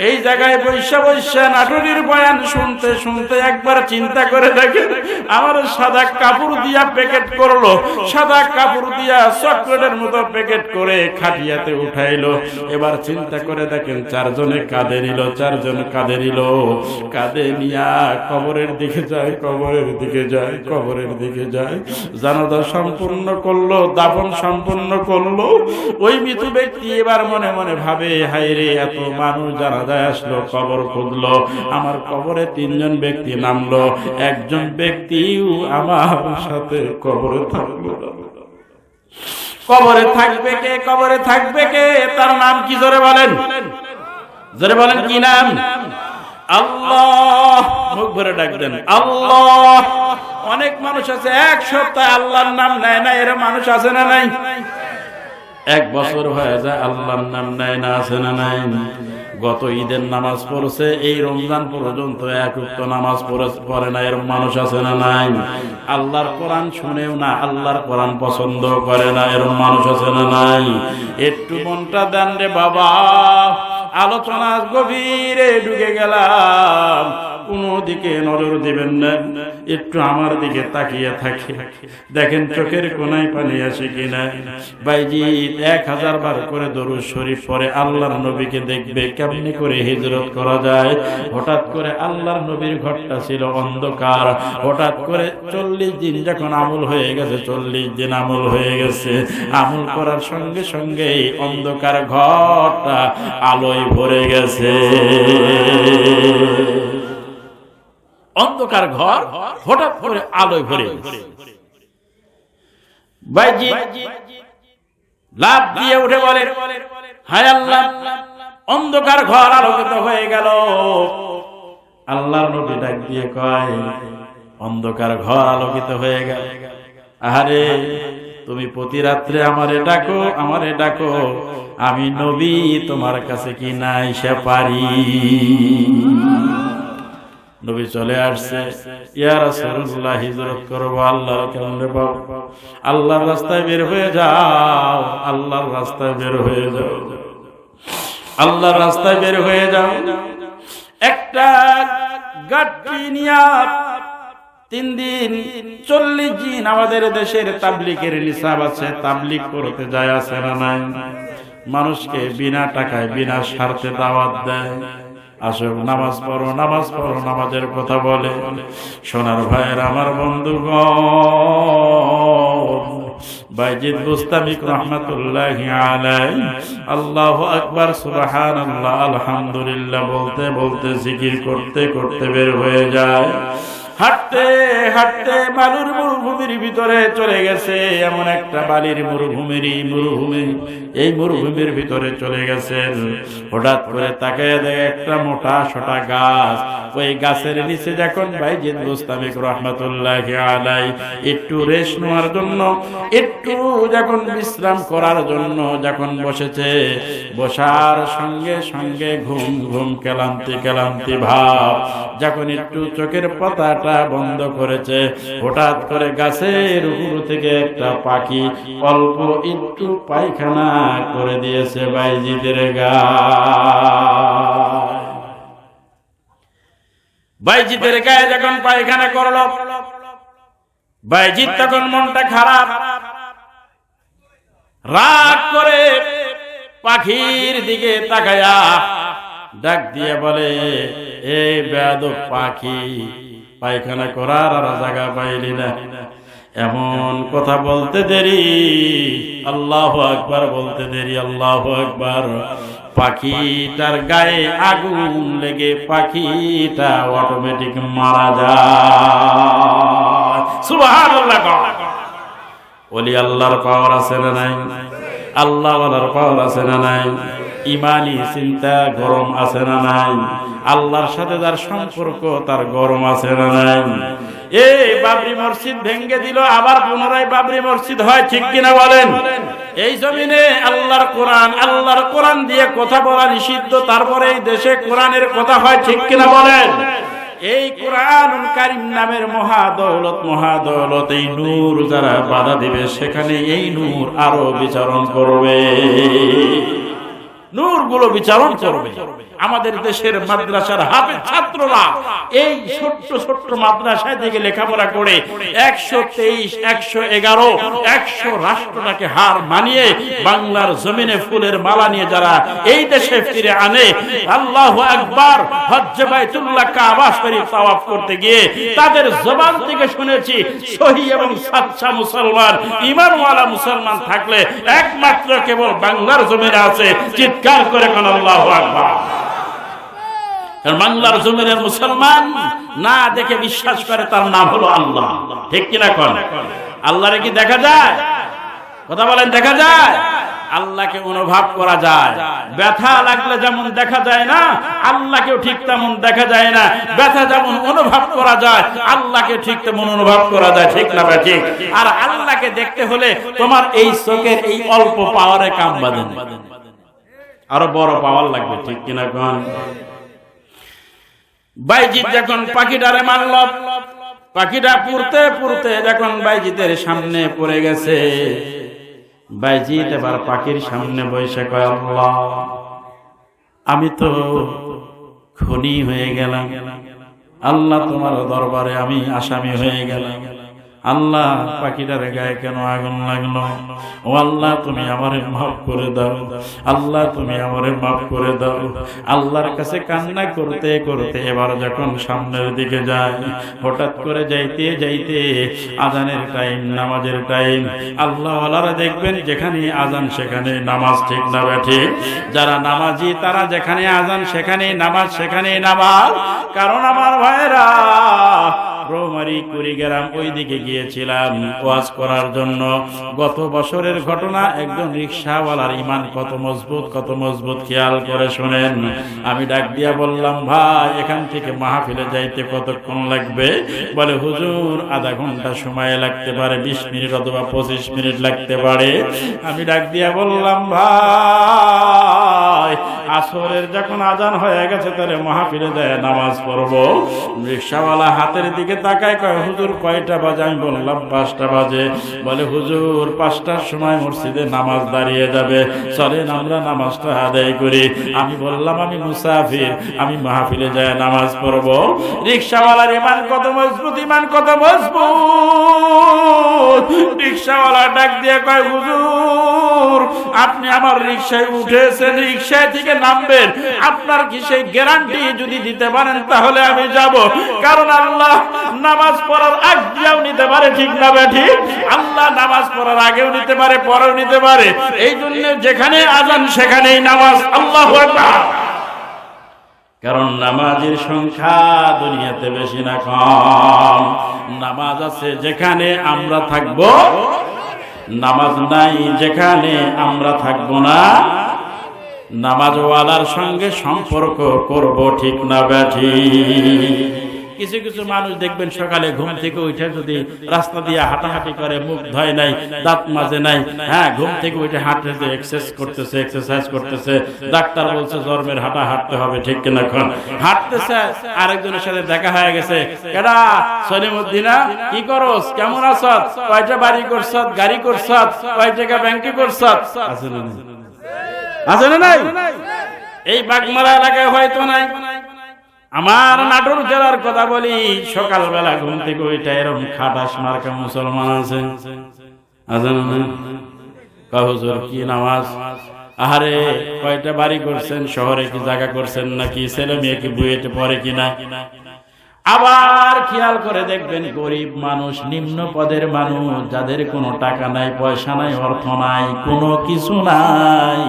এই জায়গায় বৈশা বৈশা নাটুরির বয়ান শুনতে শুনতে একবার চিন্তা করে দেখেন, আমার সাদা কাপড় দিয়া প্যাকেট করলো, সাদা কাপড় দিয়া চকলেটের মতো প্যাকেট করে খাটিয়াতে উঠাইলো। এবার চিন্তা করে দেখেন, 4 জনে কাঁধে নিল, 4 জন কাঁধে নিল, কাঁধে নিয়া কবরের দিকে যায়, কবরের দিকে যায়, কবরের দিকে যায়। জানাজা সম্পূর্ণ করলো, দাফন সম্পূর্ণ করলো। ওই মৃত ব্যক্তি এবার মনে মনে ভাবে, হায় রে, এত মানুষ জানাজায় আসলো, কবর খুঁজলো, আমার কবরে 3 জন ব্যক্তি নামলো, একজন ব্যক্তিও আমার সাথে কবরে থাকলো। কবরে থাকবে কে? কবরে থাকবে কে? তার নাম কি? জোরে বলেন, জোরে বলেন, কি নাম? আল্লাহ, মুখ ভরে ডাক দেন আল্লাহ। অনেক মানুষ আছে এক সপ্তাহ আল্লাহর নাম নেয় না, এরা মানুষ আছে না নাই? এক বছর হয়ে যায় আল্লাহর নাম নেয় না, আছে না নাই? গত ঈদের নামাজ পড়ছে, এই রমজান পর্যন্ত এক ওয়াক্ত নামাজ পড়ে না, এর মানুষ আছে না নাই? আল্লাহর কোরআন শুনেও না, আল্লাহর কোরআন পছন্দ করে না, এর মানুষ আছে না নাই? একটু মনটা দেন রে বাবা, আলোচনা গভীরে ঢুকে গেলাম, কোনো দিকে নজর দিবেন না, একটু আমার দিকে তাকিয়ে থাকে দেখেন চোখের কোনায় পানি আসে কিনা। বাইজিৎ 1000 বার করে দরুদ শরীফ পড়ে আল্লাহর নবীকে দেখবে কেমনি করে হিজরত করা যায়। হঠাৎ করে আল্লাহর নবীর ঘরটা ছিল অন্ধকার, হঠাৎ করে 40 দিন যখন আমল হয়ে গেছে, 40 দিন আমল হয়ে গেছে, আমল করার সঙ্গে সঙ্গে অন্ধকার ঘরটা আলোয় ভরে গেছে। অন্ধকার ঘর হঠাৎ করে আলোয় ভরে গেছে। বাইজিৎ লাফ দিয়ে উঠে বলে, হায় আল্লাহ, অন্ধকার ঘর আলোকিত হয়ে গেল। আল্লাহর নবী ডাক দিয়ে কয়, অন্ধকার ঘর আলোকিত হয়ে গেল, আরে তুমি প্রতি রাত্রে আমারে ডাকো, আমারে ডাকো, আমি নবী তোমার কাছে কি না এসে পারি? নবী চলে আসছে, ইয়া রাসূলুল্লাহ হিজরত করব, আল্লাহর কেমনে পাবো? আল্লাহর রাস্তায় বের হয়ে যাও, আল্লাহর রাস্তায় বের হয়ে যাও, আল্লাহর রাস্তায় বের হয়ে যাও। একটা গাড়ি নিয়া 3 দিন 40 দিন আমাদের দেশের তাবলীগের নিসাব আছে, তাবলীগ করতে যায়, আছে না নাই? মানুষকে বিনা টাকায় বিনা স্বার্থে দাওয়াত দেয়, আসো নামাজ পড়ো, নামাজ পড়ো, নামাজের কথা বলে। সোনার ভাইয়ের আমার বন্ধুগণ, বাইজিৎ বুস্তামি রহমাতুল্লাহি আলাইহি আল্লাহু আকবার, সুবহানাল্লাহ, আলহামদুলিল্লাহ বলতে বলতে জিকির করতে করতে বের হয়ে যায়। হাঁটতে হাঁটতে বালুর মরুভূমির ভিতরে চলে গেছে, এমন একটা বালির মরুভূমি, এই মরুভূমির ভিতরে চলে গেছেন। হঠাৎ করে তাকায় দেখে একটা মোটা সোটা গাছ, ওই গাছের নিচে যখন বাইজিৎ বুস্তামি রহমাতুল্লাহি আলাইহি একটু রেস্ট নেওয়ার জন্য, একটু যখন বিশ্রাম করার জন্য যখন বসেছে, বসার সঙ্গে সঙ্গে ঘুম ঘুম ক্লান্তি ক্লান্তি ভাব, যখন একটু চোখের পাতা বন্ধ করেছে, হঠাৎ করে গাছের উপর থেকে একটা পাখি অল্প একটু পায়খানা করে দিয়েছে বাইজিতের গায়ে। বাইজিতের গায়ে যখন পায়খানা করলো, বাইজিৎ তখন মনটা খারাপ, রাগ করে পাখির দিকে তাকায়া ডাক দিয়ে বলে, এই বেয়াদব পাখি, পায়খানা করার আর জায়গা পাইলি না, এমন কথা বলতে দেরি, আল্লাহু আকবার বলতে দেরি, আল্লাহু আকবার। পাখিটার গায়ে আগুন লেগে পাখিটা অটোমেটিক মারা যায়। সুবহানাল্লাহ। ওলি আল্লাহর পাওয়ার আছে না নাই? আল্লাহ ওয়ালার পাওয়ার আছে না নাই? ইমানি চিন্তা গরম আছে না নাই? আল্লাহর সাথে যার সম্পর্ক তার গরম আছে না নাই? এই বাবরি মসজিদ ভেঙে দিল, আবার পুনরায় বাবরি মসজিদ হয়, ঠিক কিনা বলেন? এই জমিনে আল্লাহর কোরআন দিয়ে কথা বলা নিষিদ্ধ, তারপরে এই দেশে কোরআনের কথা হয়, ঠিক কিনা বলেন? এই কোরআনুল কারীম নামের মহাদৌলত, এই নূর যারা বাধা দিবে, সেখানে এই নূর আরো বিচরণ করবে, নূরগুলো বিচরণ করবে। আমাদের দেশের মাদ্রাসার হাফেজ ছাত্ররা এই ছোট্ট ছোট্ট মাদ্রাসায় থেকে লেখাপড়া করে 123, 111, 100 রাষ্ট্রটাকে হার মানিয়ে বাংলার জমিনে ফুলের মালা নিয়ে যারা এই দেশে ফিরে আনে, আল্লাহু আকবার, হজ্জে বাইতুল্লাহ কাবা শরীফ তাওয়াফ করতে গিয়ে তাদের জবান থেকে শুনেছি, সহি এবং সাচ্চা মুসলমান, ঈমানওয়ালা মুসলমান থাকলে একমাত্র কেবল বাংলার জমিনে আছে। চিৎকার করে কোন আল্লাহু আকবার। বাংলার জমিনের মুসলমান না দেখে বিশ্বাস করে, তার নাম হলো আল্লাহ, ঠিক কিনা? কোন আল্লাহরে কি দেখা যায়? কথা বলেন, দেখা যায়? আল্লাহকে অনুভব করা যায়। ব্যথা লাগলে যেমন দেখা যায় না, আল্লাহকেও ঠিক তেমন দেখা যায় না। ব্যথা যেমন অনুভব করা যায়, আল্লাহকে ঠিক তেমন অনুভব করা যায়। ঠিক না ভাই? ঠিক। আর আল্লাহকে দেখতে হলে তোমার এই চোখের এই অল্প পাওয়ারে কাম বাঁধে না, আরো বড় পাওয়ার লাগবে। ঠিক কিনা কোন? বাইজিৎ যখন পাখিটারে মারল, পাখিটা পুড়তে পুড়তে যখন বাইজিতের সামনে পড়ে গেছে, বাইজিৎ এবার পাখির সামনে বসে কয়, আল্লাহ, আমি তো খুনি হয়ে গেলাম, আল্লাহ তোমার দরবারে আমি আসামি হয়ে গেলাম। আল্লাহ, পাখিটার গায়ে কেন আগুন লাগলো? ও আল্লাহ, তুমি আমারে মাফ করে দাও, আল্লাহ তুমি আমারে মাফ করে দাও। আল্লাহর কাছে কান্না করতে করতে এবার যখন সামনের দিকে যায়, হঠাৎ করে যাইতে যাইতে আজানের টাইম, নামাজের টাইম। আল্লাহ ওয়ালারা দেখবেন যেখানে আজান সেখানে নামাজ। ঠিক না ঠিক? যারা নামাজি তারা যেখানে আজান সেখানে নামাজ, সেখানে নামাজ। কারণ আমার ভাইরা, রৌমারি কুড়িগ্রাম ওই দিকে গিয়েছিলাম ওয়াজ করার জন্য। গত বছরের ঘটনা। একজন রিকশাওয়ালার ইমান কত মজবুত, কত মজবুত, খেয়াল করে শুনেন। আমি ডাক দিয়া বললাম, ভাই এখান থেকে মাহফিলে যাইতে কতক্ষণ লাগবে? বলে, হুজুর আধা ঘন্টা সময় লাগতে পারে, 20 মিনিট অথবা 25 মিনিট লাগতে পারে। আমি ডাক দিয়া বললাম, ভাই আসরের যখন আজান হয়ে গেছে তাহলে মাহফিলে যায় নামাজ পড়বো। রিকশাওয়ালা হাতের দিকে তাকায়, কয়, হুজুর কয়টা বাজে? আমি বললাম 5টা বাজে। বলে, হুজুর 5টার সময় মসজিদে নামাজ দাঁড়িয়ে যাবে, চলেন আমরা নামাজটা আদায় করি। আমি বললাম, আমি মুসাফির, আমি মাহফিলে যায় নামাজ পড়বো। রিকশাওয়ালার ইমান কত মজবুত, ইমান কত মজবুত। রিকশাওয়ালা ডাক দিয়ে কয়, হুজুর আপনি আমার রিকশায় উঠেছেন, রিকশায় থেকে নামবেন, আপনার কি সেই গ্যারান্টি যদি দিতে পারেন তাহলে আমি যাব। কারণ আল্লাহ নামাজ পড়ার আগেও নিতে পারে। ঠিক না ঠিক? আল্লাহ নামাজ পড়ার আগেও নিতে পারে, পরেও নিতে পারে। এই জন্য যেখানে আজান সেখানেই নামাজ। আল্লাহু আকবার। কারণ নামাজের সংখ্যা দুনিয়াতে বেশি না কম। নামাজ আছে যেখানে আমরা থাকব, নামাজ নাই যেখানে আমরা থাকব না। নামাজওয়ালার সঙ্গে সম্পর্ক করব। ঠিক না ব্যাঠি? কিছু কিছু মানুষ দেখবেন সকালে ঘুম থেকে উঠে যদি রাস্তা দিয়ে হাঁটাহাঁটি করে, মুখ ধয় নাই, দাঁত মাজে নাই, হ্যাঁ, ঘুম থেকে উঠে হাঁটতেছে, এক্সারসাইজ করতেছে। ডাক্তার বলছে জন্মের হাঁটা হাঁটতে হবে। ঠিক কিনা? এখন হাঁটতেছে, আরেকজনের সাথে দেখা হয়ে গেছে, এরা সলিমুদ্দিনা, কি করস, কেমন আছত, কয়টা বাড়ি করছত, গাড়ি করছত, কয় টাকা ব্যাংকে করছত? আছে না নাই? এই বাগমারা এলাকায় হয়তো নাই। আমার নাটোর জেলার কথা বলি, সকালবেলা ঘুম থেকে ওইটা এরকম খাটাস মার্কা মুসলমান আছে, আছে না? হুজুর কি নামাজ? আরে কয়টা বাড়ি করছেন, শহরে কি জায়গা করছেন নাকি, ছেলে মেয়ে কি বুয়েটে পড়ে কিনা? আবার খেয়াল করে দেখবেন গরিব মানুষ, নিম্ন পদের মানুষ, যাদের কোনো টাকা নাই, পয়সা নাই, অর্থ নাই, কোনো কিছু নাই,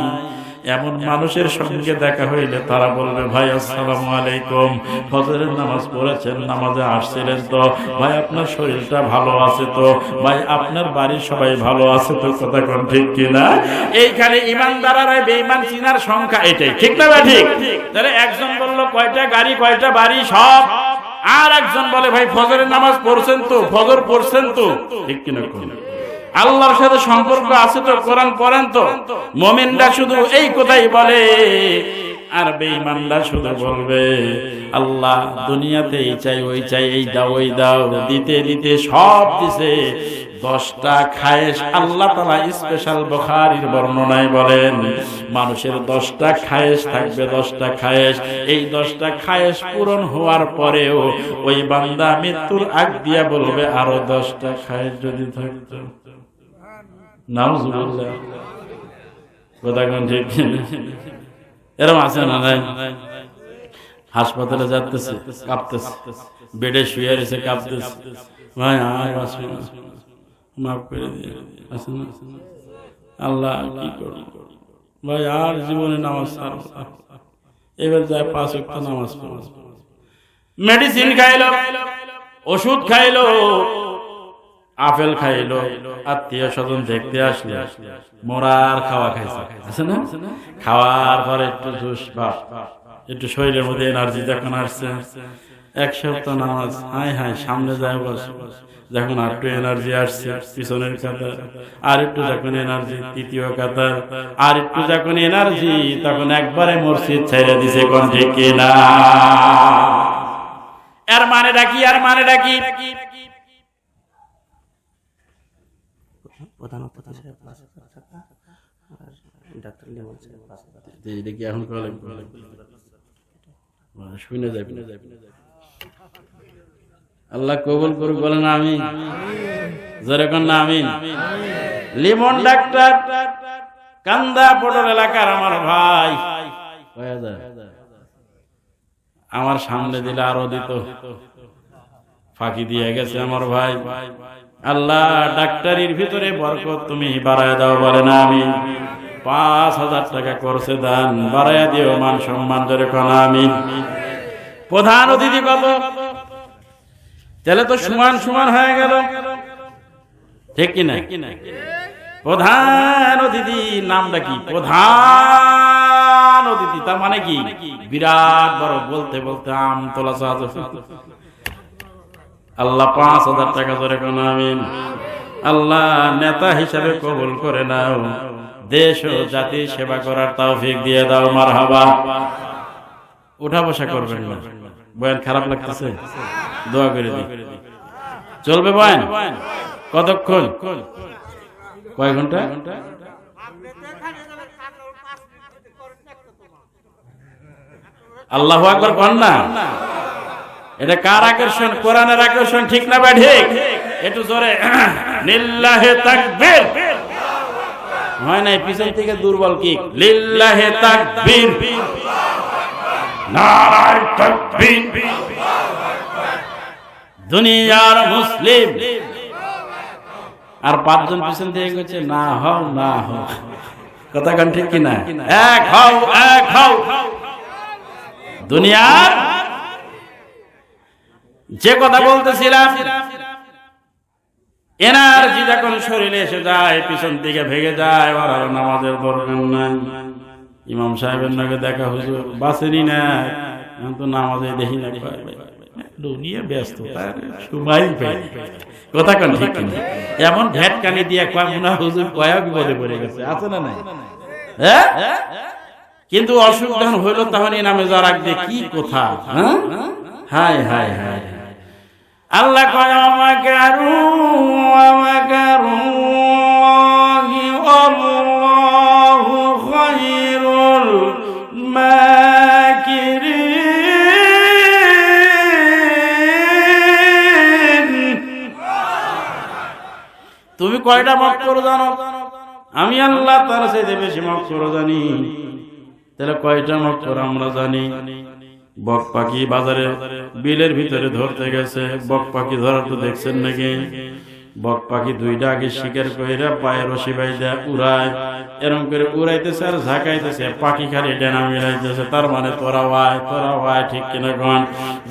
এমন মানুষের সঙ্গে দেখা হইলে তারা বলবে, ভাই আসসালামু আলাইকুম, ফজরের নামাজ পড়েছেন, নামাজে আসছিলেন তো? ভাই আপনার শরীরটা ভালো আছে তো? ভাই আপনার বাড়ির সবাই ভালো আছে তো? কথা কোন ঠিক কিনা? এইখানে ইমানদার আর বেঈমান চিনার সংখ্যা এটাই। ঠিক না ভাই? ঠিক। তাহলে একজন বলল কয়টা গাড়ি, কয়টা বাড়ি, সব। আর একজন বলে, ভাই ফজরের নামাজ পড়ছেন তো, ফজর পড়ছেন তো? ঠিক কিনা? আল্লাহর সাথে সম্পর্ক আছে তো, কোরআন পড়েন তো? মুমিনরা শুধু এই কথাই বলে, আর বেঈমানরা শুধু বলবে আল্লাহ দুনিয়াতে এই চাই, ওই চাই, এই দাও, ওই দাও, দিতে দিতে সব দিছে। 10টা খায়েশ আল্লাহ তাআলা স্পেশাল বুখারীর বর্ণনায় বলেন, মানুষের 10টা খায়েশ থাকবে, 10টা খায়েশ। এই 10টা খায়েশ পূরণ হওয়ার পরেও ওই বান্দা মৃত্যুর আগ দিয়া বলবে, আরো 10টা খায়েশ যদি থাকতো। নাউজুবিল্লাহ। কথা কোন ঠিক? এরকম আছে না নাই? হাসপাতালে যাচ্ছে, কাঁপতেছে, বেডে শুয়ে রয়েছে, কাঁপতেছে, ভাই আর আসবে না, মাফ করে দিয়ে, আছে না? আল্লাহ কি করব ভাই, আর জীবনে নামাজ ছাড়ব না। এবার যায় 5 ওয়াক্ত নামাজ পড়ব, মেডিসিন খাইলো, ওষুধ খাইলো, আপেল খাইলো, আত্মীয় স্বজন দেখতে আসলে মোরার খাওয়া খাইছে, আছে না? খাওয়ার পরে একটু জুস বা একটু শরীরের মধ্যে এনার্জি যখন আসছে, এক সপ্তাহ নামাজ, হাই হাই সামনে যায় বসে, যখন আর একটু এনার্জি আসছে পিছনের কাতার, আর একটু যখন এনার্জি তৃতীয় কাতার, আর একটু যখন এনার্জি, তখন একবারে মসজিদ ছেড়ে দিছে। কোন ঠিক কিনা? এর মানে ডাকি, আর মানে ডাকি শুনে যাবি না, আল্লাহ কবুল করুক, বলেন আমিন। যেরকম না আমিন। লিমন ডাক্তার কান্দা পটল এলাকার আমার ভাই, আমার সামনে দিলে আরো দিত, ফাঁকি দিয়ে গেছে আমার ভাই। আল্লাহ ডাক্তারির ভিতরে বরকত তুমি বাড়ায় দাও, বলেন আমিন। 5,000 টাকা করছে দান, বাড়ায় দিও মান সম্মান, যেরকম আমিন। প্রধান অতিথি কত? তাহলে তো সমান সমান হয়ে গেল, ঠিক কিনা? প্রধান অতিথি নামটা কি? প্রধান অতিথি তার মানে কি? বিরাট বড়, বলতে বলতে আম তোলা সাহায্য। আল্লাহ 5,000 টাকা ধরে কোন আমিন। আল্লাহ নেতা হিসাবে কবুল করে নাও, দেশ ও জাতি সেবা করার তৌফিক দিয়ে দাও, মারহাবা। উঠা বসা করবেন না, বয়ান খারাপ লাগতেছে, দোয়া করে দিই। চলবে বয়ান কতক্ষণ? কয় ঘন্টা? আল্লাহু আকবার কোন না? এটা কার আকর্ষণ? কোরআনের আকর্ষণ, ঠিক না বা ঠিক? একটু জোরে লিল্লাহি তাকবীর। হয় না পিছন থেকে দুর্বল কি? লিল্লাহি তাকবীর, নারায়ে তাকবীর। দুনিয়ার মুসলিম আর 5 জন পিছন থেকে গেছে না হও, না হও। কথা কোন ঠিক কি না? এক হও, এক হও। দুনিয়ার যে কথা বলতেছিলাম, এনার্জি যখন শরীরে এসে যায়, পিছন থেকে ভেঙে যায়, আর নামাজের দরকার নাই। ইমাম সাহেবের নাকি দেখা হুজুর বাসেনি না, তো নামাজে দেখি না, দুনিয়া ব্যস্ত, সময় পাই। কথা কোন ঠিক কিনা? এমন ভ্যাট কানি দিয়ে কয় মনে হুজুর কয়া বিপদে পড়ে গেছে, আছে না নাই? হ্যাঁ, কিন্তু অসুখ যখন হইল তখন এই নামে যা রাখবে কি কথা। হায় হায় হায়, আল্লাহ কয় আমাকারু আমাকারুল্লাহি ওয়াল্লাহু খায়রুল মাকিরিন। তুমি কয়টা মাফ করো জানো? আমি আল্লাহ তার চাইতে বেশি মাফ করো জানি। তাহলে কয়টা মাফ করো আমরা জানি। বক পাখি বাজারে বিলের ভিতরে ধরতে গেছে, বক পাখি ধরার তো দেখছেন নাকি? বক পাখি 2টা আগে শিকার কইরা পায়ে রশি বাইদা উড়ায়, এরকম করে উড়াইতেছে আর ঝাঁকাইতেছে, পাখি খালি ডানা মিলাইতেছে। তার মানে তোরা ভাই, ঠিক কিনা কোন?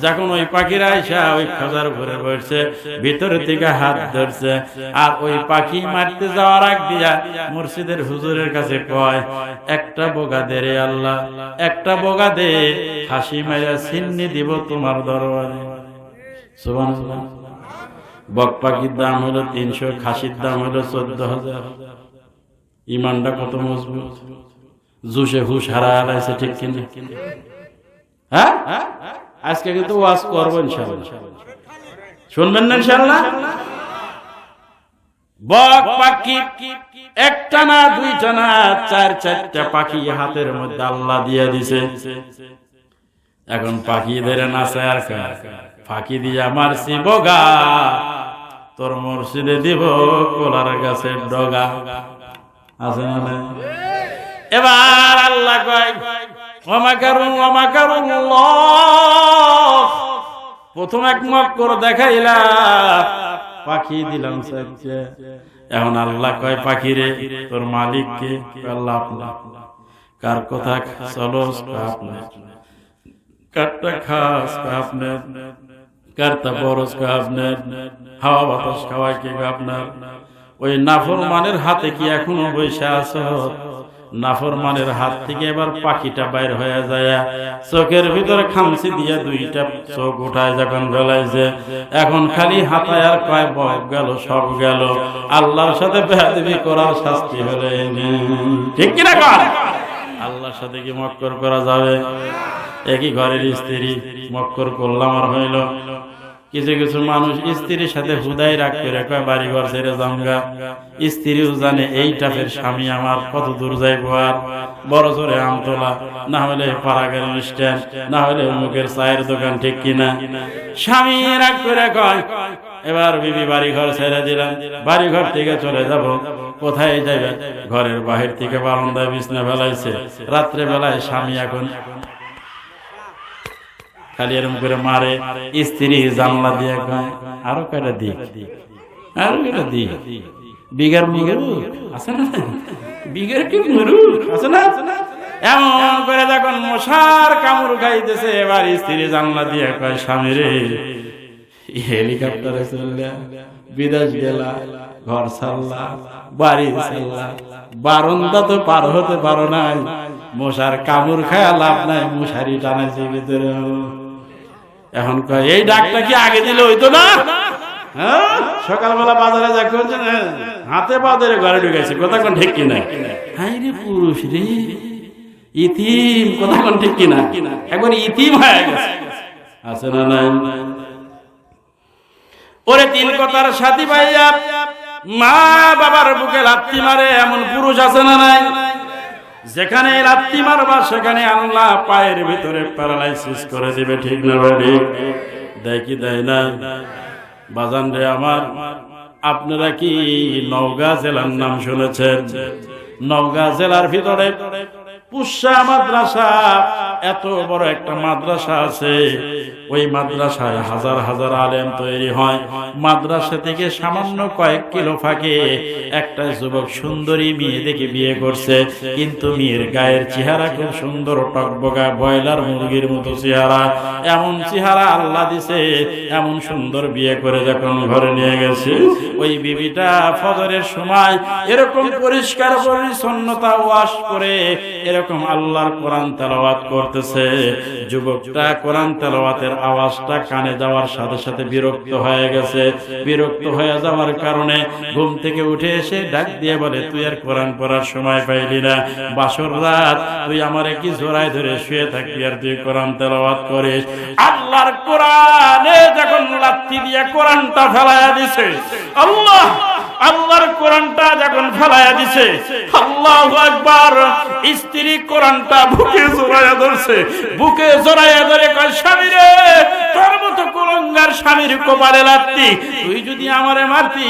যখন ওই পাখিরা আইসা ওই খাজার উপরে বসছে, ভিতরে থেকে হাত ধরছে, আর ওই পাখি মারতে যাওয়ার আগ দিয়া মুর্শিদের হুজুরের কাছে কয়, একটা বোগা দে রে আল্লাহ, একটা বোগা দে, হাসি মাইরা সিন্নি দিব তোমার দরবারে। সুবহানাল্লাহ। বক পাখির দাম হলো 300, খাসির দাম হলো 14,000। ইমানটা কত মজবুত! জুসে হুশ হারাইছে, ঠিক কিনা? হ্যাঁ, আজকে কিন্তু ওয়াজ করবো ইনশাআল্লাহ, শুনবেন না ইনশাআল্লাহ? বক পাখি একটা না, 2টা না, 4-4টা পাখি হাতের মধ্যে আল্লাহ দিয়ে দিছে। এখন পাখি ধরে নাচে আর ফাঁকি দিয়া মারছি বগা, তোর মসজিদে দিব কলার গাছের ডগা, আছে না? এবার আল্লাহ কয় প্রথম এক মক্কর দেখাইলা, পাখি দিলাম। এখন আল্লাহ কয় পাখি রে তোর মালিক কে? আল্লাহ। কার কথা চলো? কারটা খাস আপনার? কারতা বরস কা আপনার, হাওয়া বাতাস খাওয়ায় কি আপনার? ওই নাফরমানের হাতে কি এখনো বসে আছো? নাফরমানের হাত থেকে এবার পাখিটা বাইর হয়ে যায়, চোখের ভিতরে খামচি দিয়ে দুইটা চোখ উঠায় যখন ফেলাইছে, এখন খালি হাতায় আর কয় বক গেল, সব গেল। আল্লাহর সাথে বেয়াদবি করার শাস্তি হলে ঠিক কিনা কর? আল্লাহর সাথে কি মক্কর করা যাবে? একই ঘরের স্ত্রী মক্কর করলাম আর হইল। কিছু কিছু মানুষ স্ত্রীর সাথে হুদাই রাগ করে কয় বাড়ি ঘর ছেড়ে জামগা। স্ত্রীও জানে এই টাপের স্বামী আমার কত দূর যাইব, আর বড় জোরে আমতলা, না হলে পাড়াগাড়ি স্ট্যান্ড, না হলে মুখের চায়ের দোকান, ঠিক কিনা? স্বামী রাগ করে কয় এবার বিবি বাড়ি ঘর ছেড়ে দিলাম, বাড়ি ঘর থেকে চলে যাব। কোথায় যাবে? ঘরের বাহির থেকে বারান্দায় বিছনা ফেলাইছে। রাত্রে বেলায় স্বামী এখন খালি এরকম করে মারে, স্ত্রী জানলা দিয়ে কয় আরো কয়টা দি, আরো কয়টা দি। বিঘার মুরুখ আছে না, বিঘার কি মুরুখ আছে না? এমন করে যখন মশার কামড় খাইতেছে, এবার স্ত্রী জানলা দিয়ে কয় স্বামী রে, হেলিকপ্টারে চললা, বিদেশ গেলা, ঘর ছাড়লা, বাড়ি ছাড়লা, বারান্দা তো পার হতে পারো নাই, মশার কামড় খায়া লাভ নাই, মশারি টানাইছে ভিতরে। এখন কয় এই ডাকটা কি আগে দিলে হইতো না? হ্যাঁ, সকালবেলা বাজারে যা করছে না, হাতে পা ধরে ঘরে ঢুকাইছে, কথা কোন ঠিক কিনা? হাই রে পুরুষ রে, ইতিম, কথা কোন ঠিক কিনা? এখন ইতিম হয়ে গেছে, আছে না নাই? ওরে তিন কথার সাথী ভাইয়া, মা বাবার বুকে লাথি মারে এমন পুরুষ আছে না নাই? যেখানে লাথি মারবা সেখানে আল্লাহ পায়ের ভিতরে প্যারালাইসিস করে দিবে, ঠিক না ভাই? দেখি দেয় না? বাজান রে আমার, আপনারা কি নওগাঁ জেলার নাম শুনেছেন? নওগাঁ জেলার ভিতরে পুষ্যা মাদ্রাসা, এত বড় একটা মাদ্রাসা আছে। ওই মাদ্রাসায় হাজার হাজার আলেম তৈরি হয়। মাদ্রাসা থেকে সামান্য কয়েক কিলো ফাঁকে একটা যুবক সুন্দরী মেয়ে দেখে বিয়ে করছে, কিন্তু মেয়ের গায়ের চেহারা খুব সুন্দর, টকবকা ব্রয়লার মুরগির মতো চেহারা। এমন চেহারা আল্লাহ দিছে, এমন সুন্দর বিয়ে করে যখন ঘরে নিয়ে গেছে, ওই বিবিটা ফজরের সময় এরকম পরিষ্কার পরিচ্ছন্নতা ওয়াশ করে এরকম আল্লাহর কোরআন তেলাওয়াত করতেছে। যুবকটা কোরআন তেলাওয়াতের আওয়াজটা কানে যাওয়ার সাথে সাথে বিরক্ত হয়ে গেছে। বিরক্ত হয়ে যাওয়ার কারণে ঘুম থেকে উঠে এসে ডাক দিয়ে বলে, তুই আর কোরআন পড়ার সময় পাইলি না? বাসর রাত তুই আমারে কি জোড়ায় ধরে শুয়ে থাকবি আর তুই কোরআন তেলাওয়াত করিস? আল্লাহর কোরআনে যখন লাথি দিয়ে কোরআনটা ফেলাইয়া দিছে, আল্লাহর কোরআনটা যখন ফেলাইয়া দিছে, আল্লাহু আকবার, স্ত্রী কোরআনটা বুকে জড়াইয়া ধরছে, বুকে জড়াইয়া ধরে কয়, স্বামী রে, তোর মতো কুলঙ্গার স্বামীর কপালে লাথি, তুই যদি আমারে মারতি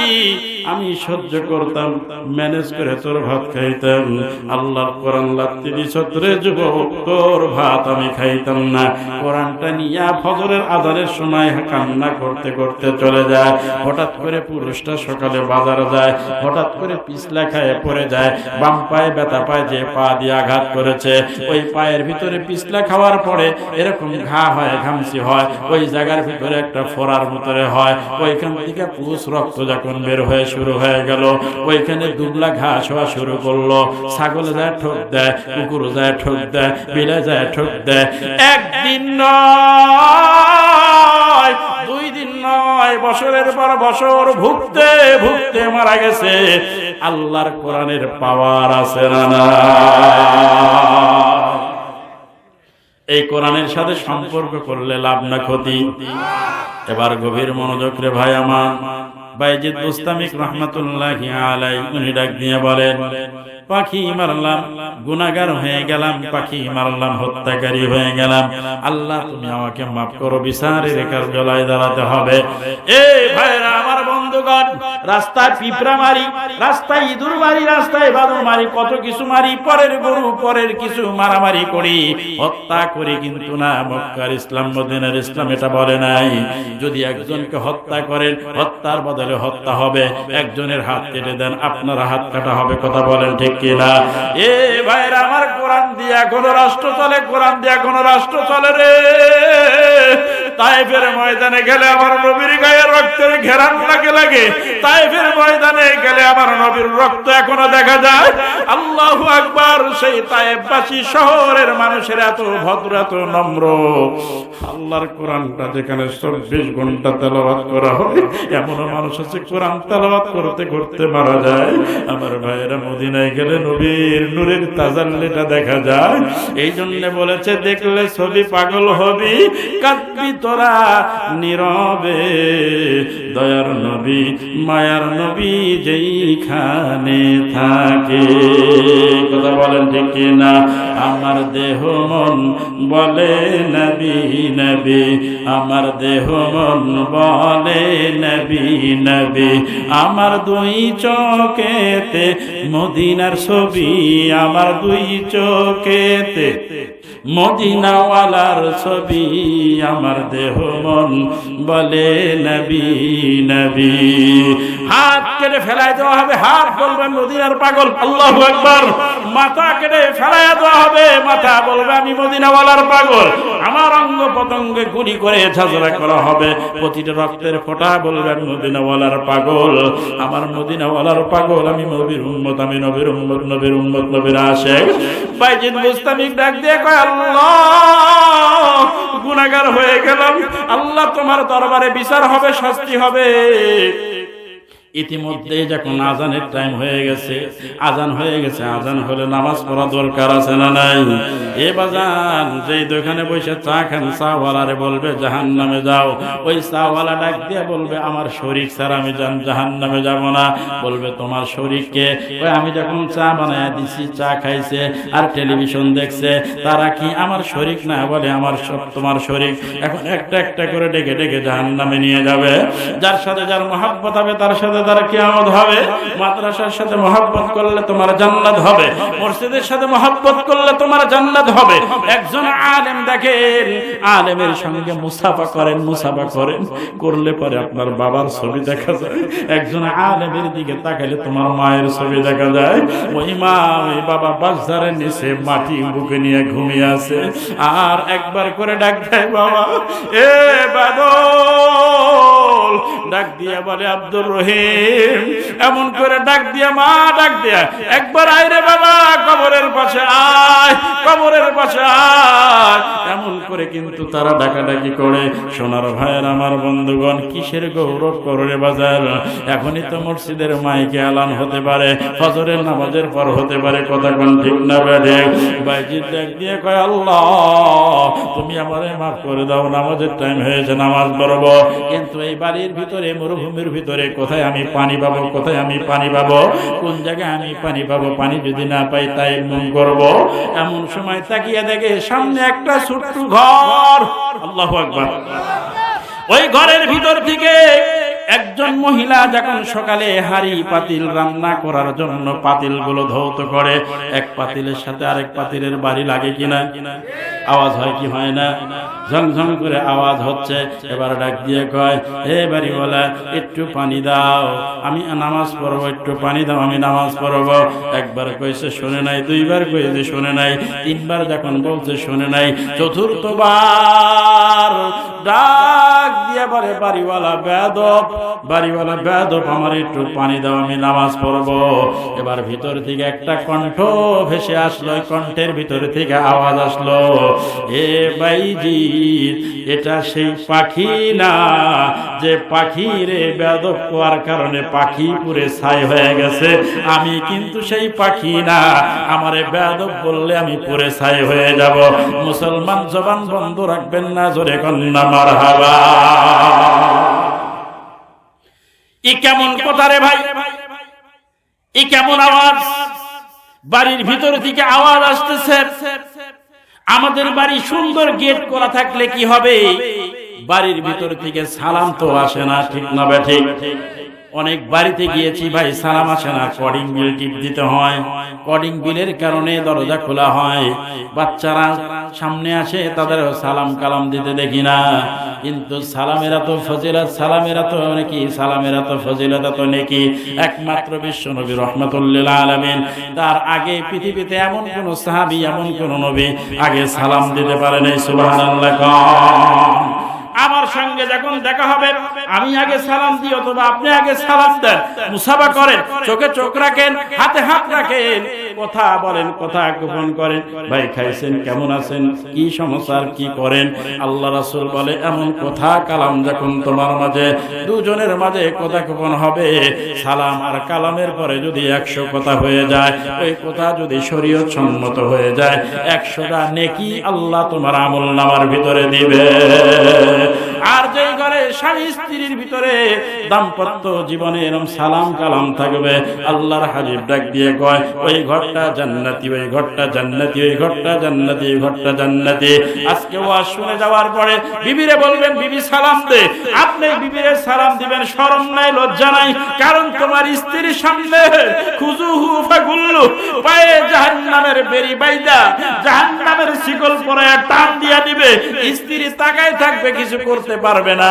আমি সহ্য করতাম, ম্যানেজ করে তোর ভাত খাইতাম। আল্লাহর কোরআন লাথি দিছ রে যুবক, তোর ভাত আমি খাইতাম না। কোরআনটা নিয়ে ফজরের আযানের সময় কান্না করতে করতে চলে যায়। হঠাৎ করে পুরুষটা সকালে বাজারে যায়, হঠাৎ করে পিছলা খায় পড়ে যায়, বাম পায়ে ব্যথা পায়, যে পা দিয়ে আঘাত করেছে ওই পায়ের ভিতরে পিছলা খাওয়ার পরে এরকম ঘা হয়, ঘামচি হয়, ওই জায়গার ভিতরে একটা ফোড়ার মতরে হয়, ওইখান থেকে পুষ রক্ত যখন বের হয়ে শুরু হয়ে গেল, ওইখানে দুবলা ঘাস হওয়া শুরু করলো। ছাগল যায় ঠোক দেয়, কুকুর যায় ঠোক দেয়, বিলে যায় ঠোক দেয়। একদিন নয়, 2 দিন নয়, বছরের পর বছর ভুগতে ভুগতে মারা গেছে। আল্লাহর কোরআনের পাওয়ার আছে না? এই কোরআনের সাথে সম্পর্ক করলে লাভ না ক্ষতি? এবার গভীর মনোযোগ রে ভাই আমার। বাইজিদ বুস্তামি রাহমাতুল্লাহি আলাইহি উনি ডাক দিয়ে বলেন, পাখি মারলাম, গুনাহগার হয়ে গেলাম, পাখি মারলাম, হত্যাকারী হয়ে গেলাম, আল্লাহ তুমি আমাকে মাফ করো, বিচারের কার্যালয়ে দাঁড়াতে হবে। এই ভাইরা আমার, বন্ধুগণ, রাস্তায় পিঁপড়া মারি, রাস্তায় ইঁদুর মারি, রাস্তায় বাদুড় মারি, কত কিছু মারি, পরের গরু পরের কিছু মারামারি করি, হত্যা করি, কিন্তু না, মক্কার ইসলাম মদিনার ইসলাম এটা বলে নাই। যদি একজনকে হত্যা করেন, হত্যার বদলে হত্যা হবে। একজনের হাত কেটে দেন, আপনার হাত কাটা হবে। কথা বলেন ঠিক কিনা? এ ভাইরা আমার, কোরআন দিয়া কোন রাষ্ট্র চলে? কোরআন দিয়া কোন রাষ্ট্র চলে রে? তায়েফের ময়দানে গেলে আমার নবীর গায়ে রক্তের ঘেরান লাগে, তায়েফের ময়দানে গেলে আমার নবীর রক্ত এখনো দেখা যায়। আল্লাহু আকবার। সেই তায়েফবাসী শহরের মানুষের এত ভদ্র, এত নম্র। আল্লাহর কোরআনটা যেখানে 24 ঘন্টা তেলাওয়াত করা হয়, এমন মানুষ আছে কোরআন তেলাওয়াত করতে করতে মারা যায়। আমার ভাইয়েরা, মদিনায় গেলে নবীর নূরের তাজাল্লিটা দেখা যায়। এই জন্য বলেছে, দেখলে ছবি পাগল হবি, কাঁদবি তোরা নীরবে। দয়ার নবী, মায়ার নবী যেইখানে থাকে। কথা বলেন ঠিক কিনা? আমার দেহ মন বলে নবী নবী, আমার দেহ মন বলে নবী নবী, আমার দুই চোখেতে মদিনার ছবি, আমার দুই চোখেতে মদিনাওয়ালার ছবি, আমার দেহ মন বলে নবী নবী। হাত কেটে ফেলাই দেওয়া হবে, হাত বলবে মদিনার পাগল, আল্লাহু আকবার। মাথা কেটে ফেলাই দেওয়া হবে, মাথা বলবে আমি মদিনাওয়ালার পাগল। আমার অঙ্গ পতঙ্গে গুলি করে ঝাঁঝরা করা হবে, প্রতিটা রক্তের ফোঁটা বলবে আমি মদিনাওয়ালার পাগল, আমার মদিনাওয়ালার পাগল, আমি নবীর উম্মত, আমি নবীর উম্মত, নবীর উম্মত, নবীর আশিক। বাইজিদ মুস্তামিক ডাক দিয়ে কয়, আল্লাহ গুনাহগার হয়ে গেলাম, আল্লাহ তোমার দরবারে বিচার হবে, শাস্তি হবে। ইতিমধ্যে যখন আজানের টাইম হয়ে গেছে, আজান হয়ে গেছে, আজান হলে নামাজ পড়া দরকার আছে না নাই? এ বাজান, যেই দোকানে বসে চা খান, চাওয়ালারে বলবে জাহান্নামে যাও। ওই চাওয়ালা ডাক দিয়ে বলবে আমার শরীক স্যার, আমি জাহান্নামে যাব না। বলবে তোমার শরীককে? ওই আমি যখন চা বানায় দিছি, চা খাইছে আর টেলিভিশন দেখছে, তারা কি আমার শরীক না? বলে আমার সব তোমার শরীক। এখন একটা একটা করে ডেকে ডেকে জাহান্নামে নিয়ে যাবে। যার সাথে যার মহব্বত হবে তার সাথে তার কিয়ামত হবে। মাদ্রাসার সাথে মহব্বত করলে তোমার জান্নাত হবে, মসজিদের সাথে মহব্বত করলে তোমার জান্নাত হবে। একজন আলেম দেখেন, আলেমের সঙ্গে মুসাফা করেন, মুসাফা করেন, করলে পরে আপনার বাবার ছবি দেখা যায়। একজন আলেমের দিকে তাকালে তোমার মায়ের ছবি দেখা যায়। ওই মা, ওই বাবা বাজারের নিচে মাটি বুকে নিয়ে ঘুমিয়ে আছে, আর একবার করে ডাক দেয় বাবা, এ বাদল। ডাক দিয়া বলে আব্দুর রহিম। এমন করে ডাক দিয়া, মা ডাক দিয়া, একবার আয় রে বাবা, কবরের পাশে আয়, কবরের পাশে আয়। এমন করে কিন্তু তারা ডাকাডাকি করে। সোনার ভাইয়ের, আমার বন্ধুগণ, কিসের গৌরব করে বাজার? এখনই তো মসজিদের মাইকে এলান হতে পারে, ফজরের নামাজের পর হতে পারে, কথা কোন ঠিক না বেঠে? বাইজিদ ডাক দিয়ে কয়, আল্লাহ তুমি আমারে মাফ করে দাও, নামাজের টাইম হয়েছে, নামাজ পড়ব। কিন্তু এই বাড়ির ভিতরে, মরুভূমির ভিতরে কোথায় আমি পানি পাবো, কোথায় আমি পানি পাবো, কোন জায়গায় আমি পানি পাবো? পানি যদি না পাই তাই মন করব। এমন সময় তাকিয়ে দেখে সামনে একটা ছোট্ট ঘর, আল্লাহু আকবার। ওই ঘরের ভিতর থেকে একজন মহিলা যখন সকালে হাড়ি পাতিল রান্না করার জন্য পাতিলগুলো ধৌত করে, এক পাতিলের সাথে আরেক পাতিলের বাড়ি লাগে কিনা? আওয়াজ হয় কি হয় না? ঝংঝং করে আওয়াজ হচ্ছে। এবার ডাক দিয়ে কয়, হে বাড়িওয়ালা, একটু পানি দাও, আমি নামাজ পড়বো, একটু পানি দাও, আমি নামাজ পড়বো। একবার কইছে শোনে নাই, দুইবার কইছে শোনে নাই, তিনবার যখন বলছে শোনে নাই, চতুর্থবার ডাক দিয়ে বলে, বাড়িওয়ালা বেয়াদব, বাড়িওয়ালা বেয়াদব, আমার একটু পানি দাও, আমি নামাজ পড়বো। এবার ভিতর থেকে একটা কণ্ঠ ভেসে আসলো, কণ্ঠের ভিতর থেকে আওয়াজ আসলো, এ বাইজি, এটা সেই পাখি না যে পাখিরে বেয়াদব করার কারণে পাখি পুরে ছাই হয়ে গেছে? আমি কিন্তু সেই পাখি না, আমারে বেয়াদব বললে আমি পুরে ছাই হয়ে যাব। মুসলমান জবান বন্ধ রাখবেন না, জোরে কন্যা মারহাবা। ই কেমন কথা রে ভাই, ই কেমন আওয়াজ? বাড়ির ভিতর থেকে আওয়াজ আসতেছে। আমাদের বাড়ি সুন্দর গেট করা থাকলে কি হবে? বাড়ির ভিতর থেকে সালাম তো আসে না, ঠিক না বেঠিক? অনেক বাড়িতে গিয়েছি ভাই, সালাম আসে না, কলিং বিল টিপ দিতে হয়। কলিং বিলের কারণে দরজা খোলা হয়, বাচ্চারা সামনে আসে, তাদের সালাম কালাম দিতে দেখি না। কিন্তু সালামেরা তো ফজিলত, সালামেরা তো নেকি, সালামেরা তো ফজিলত, তো নেকি একমাত্র বিশ্ব নবী রহমাতুল্লিল আলামিন। তার আগে পৃথিবীতে এমন কোন সাহাবী, এমন কোন নবী আগে সালাম দিতে পারে নাই। সুবহানাল্লাহ। আমার সঙ্গে যখন দেখা হবে আমি আগে সালাম দিই অথবা আপনি আগে সালাম দেন, মুসাফা করেন, চোখে চোখ রাখেন, হাতে হাত রাখেন, কথা বলেন, কথা গোপন করেন, ভাই খাইছেন, কেমন আছেন, কি সমস্যা, কি করেন। আল্লাহ রাসূল বলে এমন কথা কালাম যখন তোমার মাঝে দুজনের মাঝে কথা গোপন হবে, সালাম আর কালামের পরে যদি 100 কথা হয়ে যায়, ওই কথা যদি শরীয়ত সম্মত হয়ে যায়, 100টা নেকি আল্লাহ তোমার আমলনামার ভিতরে দিবে। আর যেই ঘরে স্বামী স্ত্রীর ভিতরে দাম্পত্য জীবনে এরকম সালাম কালাম থাকবে, আল্লাহর হাবিব ডাক দিয়ে কয় ওই ঘরটা জান্নাতি, ওই ঘরটা জান্নাতি, ওই ঘরটা জান্নাতি, ওই ঘরটা জান্নাতি। আজকে ওয়াজ শুনে যাওয়ার পরে বিবিরে বলবেন বিবি সালাম দে, আপনি বিবিরে সালাম দিবেন, শরম নাই, লজ্জা নাই, কারণ তোমার স্ত্রীর সামনে খুজুহু ফাগুল্লু, পায়ে জাহান্নামের বেরি বাইদা, জাহান্নামের শিকল পরায়া টান দিয়া দিবে, স্ত্রী তাকায় থাকবে, কিছু করতে পারবে না।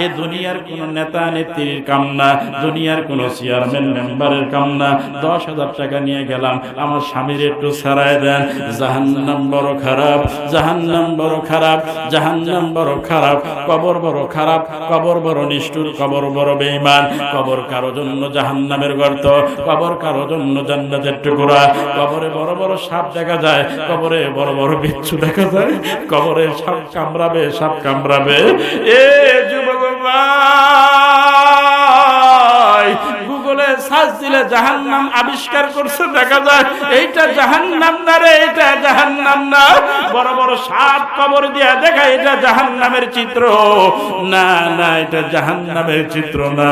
এ দুনিয়ার কোন নেতা নেত্রীর কাম না, দুনিয়ার কোন চেয়ারম্যান মেম্বারের কাম না। 10,000 টাকা নিয়ে গেলাম, আমার স্বামীর একটু ছাড়ায় দেন, জাহান্নাম বড় খারাপ, জাহান্নাম বড় খারাপ, জাহান্নাম বড় খারাপ, কবর বড় খারাপ, কবর বড় নিষ্ঠুর, কবর বড় বেঈমান, কবর কারো জন্য জাহান্নামের গর্ত, কবর কারো জন্য জান্নাতের টুকরা। কবরে বড় বড় সাপ দেখা যায়, কবরে বড় বড় বিচ্ছু দেখা যায়, কবরে সাপ কামড়াবে, সাপ কামড়াবে। এ যুবক ভাই, গুগলে সার্চ দিলে জাহান্নাম আবিষ্কার করছে, দেখা যায় এইটা জাহান্নাম না রে, এটা জাহান্নাম না। বড় বড় সাপ কবর দিয়া দেখা এটা জাহান্নামের চিত্র না, না এটা জাহান্নামের চিত্র না।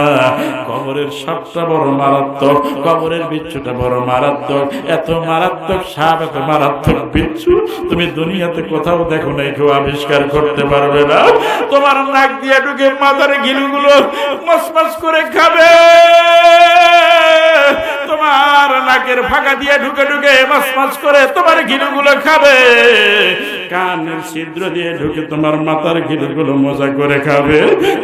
কবরের সাপটা বড় মারাত্মক, কবরের বিচ্ছুটা বড় মারাত্মক। এত মারাত্মক সাপ, এত মারাত্মক বিচ্ছু তুমি দুনিয়াতে কোথাও দেখো নাই, কেউ আবিষ্কার করতে পারবে না। তোমার নাক দিয়ে ঢুকে মাথার গিলুগুলো মসমস করে খাবে, তোমার নাকের ফাঁকা দিয়ে ঢুকে ঢুকে মসমস করে তোমার গিলুগুলো খাবে, কানের ছিদ্র দিয়ে ঢুকে তোমার মাথার গিলুগুলো মজা করে খাবে,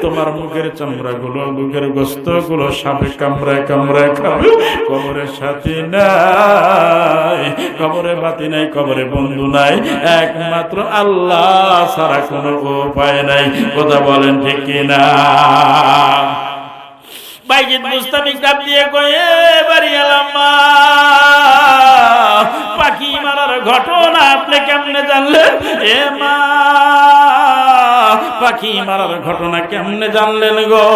তোমার মুখের চামড়াগুলো, মুখের গোস্তগুলো সাপে কামড়ায় কামড়ায় খাবে। কবরের সাথী নাই, কবরে বাতি নাই, কবরে বন্ধু নাই, একমাত্র আল্লাহ ছাড়া কোনো উপায় নাই। কথা বলেন ঠিক কিনা? বাইজিদ মুস্তাফি কাপ দিয়ে কয়ে বাড়ি আলাম্মা, পাখি মারার ঘটনা আপনি কেমনে জানলেন? এ মা, পাখি মারার ঘটনা কেমনে জানলেন গো?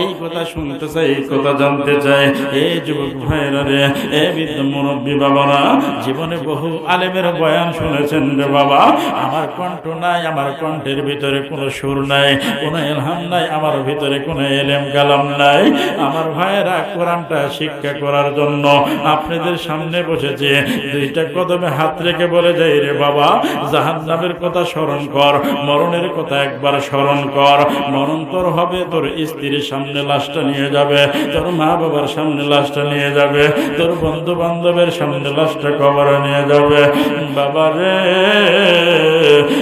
এই কথা শুনতে চাই, এই কথা জানতে চাই। এই যুবক ভাইরা রে, এ বৃদ্ধ মুরব্বী বাবারা, জীবনে বহু আলেমের বয়ান শুনেছেন রে বাবা। আমার কণ্ঠ নাই, আমার কণ্ঠের ভিতরে কোনো সুর নাই, কোনো ইলহাম নাই, আমার ভিতরে কোনো এলেম কালাম নাই। আমার ভাইয়েরা কোরআনটা শিক্ষা করার জন্য আপনাদের সামনে বসেছে। 2টা কদমে হাত রেখে বলে যাই রে বাবা, জাহান্নামের কথা স্মরণ কর, মরণের কথা একবার স্মরণ কর। মরণ তোর হবে, তোর স্ত্রীর সামনে লাশটা নিয়ে যাবে, তোর মা বাবার সামনে লাশটা নিয়ে যাবে, তোর বন্ধু বান্ধবের সামনে লাশটা কবরে নিয়ে যাবে। বাবা রে,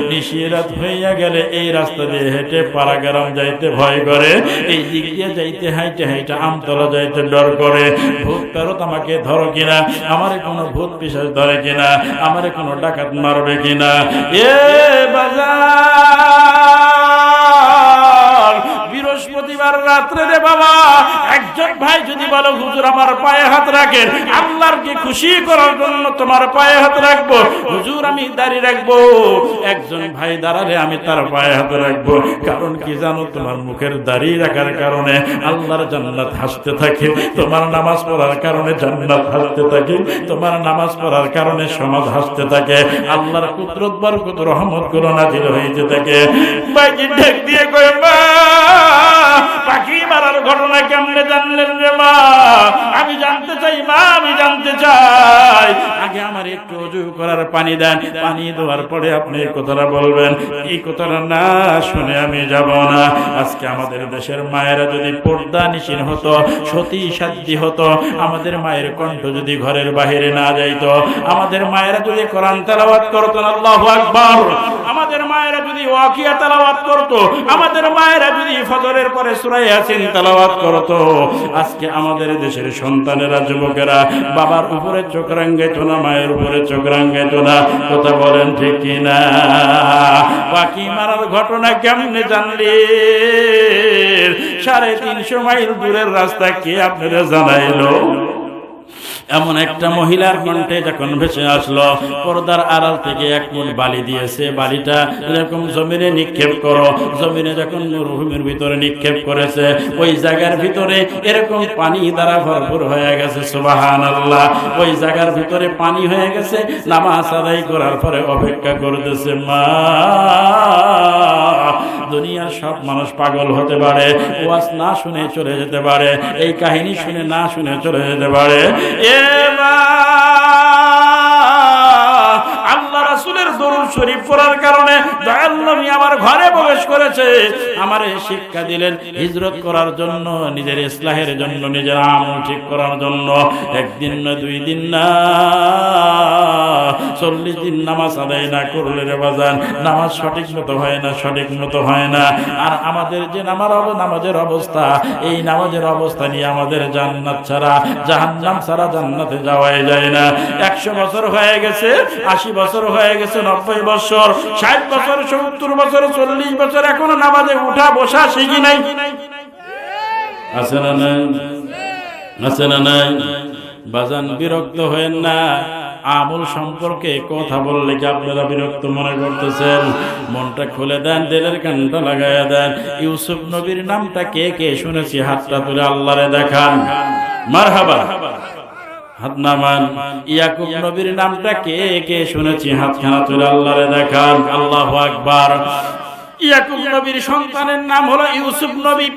নিশিরাত হইয়া গেলে এই রাস্তা দিয়ে হেঁটে পাড়াগ্রাম যাইতে ভয় করে, এই দিক দিয়ে যাইতে হাইটে হাইটে আমতলা যাইতে ডর করে। ভূত পেরত আমাকে ধরো কিনা, আমারে কোনো ভূত পিশাচ ধরে কিনা, আমারে কোনো ডাকাত মারবে কিনা। এ বাজার, বৃহস্পতিবার রাত্রে রে বাবা, একজন ভাই যদি বলো হুজুর আমার পায়ে হাত রাখেন, আল্লাহকে খুশি করার জন্য তোমার পায়ে হাত রাখবো, হুজুর আমি দাঁড়িয়ে রাখবো, একজন ভাই দাঁড়ালে আমি তার পায়ে হাত রাখবো। কারণ কি জানো? তোমার মুখের দাঁড়িয়ে রাখার কারণে আল্লাহর জান্নাত হাসতে থাকে, তোমার নামাজ পড়ার কারণে জান্নাত হাসতে থাকে, তোমার নামাজ পড়ার কারণে সমাজ হাসতে থাকে, আল্লাহর কুদরত বরকত রহমত গুলো নাজিল হইতে থাকে। ভাইজি ঢেক দিয়ে কই, মা পাখি মারার ঘটনা কেমনে জানলেন রে মা? আমি জানতে চাই মা, আমি জানতে চাই। আগে আমার একটু ওযু করার পানি দেন, পানি দেওয়ার পরে আপনি এই কথাটা বলবেন। এই কথাটা না শুনে আমি যাব না। আজকে আমাদের দেশের মায়েরা যদি পর্দা নিশীন হতো, সতী সাধ্যী হতো, আমাদের মায়ের কণ্ঠ যদি ঘরের বাহিরে না যাইতো, আমাদের মায়েরা যদি কোরআন তেলাওয়াত করতেন, আল্লাহু আকবার, আমাদের মায়েরা যদি ওয়াকিয়া তেলাওয়াত করতো, আমাদের মায়েরা যদি ফজরের পরে সূরা ইয়াসিন তেলাওয়াত করতো, আজকে আমাদের দেশের সন্তানেরা, যুবকেরা বাবার উপরে চোখ রাঙাইতো না, মায়ের উপরে চোখ রাঙাইত না। কথা বলেন ঠিক কিনা? পাখি মারার ঘটনা কেমনে জানলি? 350 মাইল দূরের রাস্তা কে আপনারা জানাইলো? এমন একটা মহিলার কণ্ঠে যখন ভেসে আসলো, পর্দার আড়াল থেকে 1 মুঠ বালি দিয়েছে, বালিটা এরকম জমিনে নিক্ষেপ করো। জমিনে যখন মরুভূমির ভিতরে নিক্ষেপ করেছে, ওই জায়গার ভিতরে এরকম পানি দ্বারা ভরপুর হয়ে গেছে। সুবহানাল্লাহ। ওই জায়গার ভিতরে পানি হয়ে গেছে। নামাজ আদায় করার পরে অপেক্ষা করতেছে। মা, দুনিয়ার সব মানুষ পাগল হতে পারে, ওয়াজ না শুনে চলে যেতে পারে, এই কাহিনী শুনে না শুনে চলে যেতে পারে। আল্লাহ রাসূলের দরুদ শরীফ পড়ার কারণে দয়াল নবী আমার ঘরে প্রবেশ করেছে। আমারে শিক্ষা দিলেন হিজরত করার জন্য, নিজের ইসলাহের জন্য, নিজের আমল ঠিক করার জন্য। 1 দিন না 2 দিন না, 40 দিন নামাজ আদায় না করলে রে বাজান, নামাজ সঠিক মতো হয় না, সঠিক মতো হয় না। আর আমাদের যে নামাজের অবস্থা, এই নামাজের অবস্থা নিয়ে আমাদের জান্নাত ছাড়া জাহান্নাম ছাড়া জান্নাতে যাওয়াই যায় না। 100 বছর হয়ে গেছে, 80 বছর হয়ে গেছে, 90 বছর, 60 বছর, 70 বছর, 40 বছর, এখনো নামাজে উঠা বসা শিখি নাই। আছে না নাই? আছে না নাই? বাজান, বিরক্ত হয়েন না। আমল সম্পর্কে কথা বললে কি আপনারা বিরক্ত মনে করতেছেন? মনটা খুলে দেন, দিলের কানটা লাগাইয়া দেন। ইউসুফ নবীর নামটা কে কে শুনেছি? হাতটা তুলে আল্লাহরে দেখান। মারহাবা। হাত নামান। ইয়াকুব নবীর নামটা কে কে শুনেছি? হাতখানা তুলে আল্লাহরে দেখান। আল্লাহু আকবার। ইয়াকুব নবীর সন্তানের নাম হলো ইউসুফ নবী।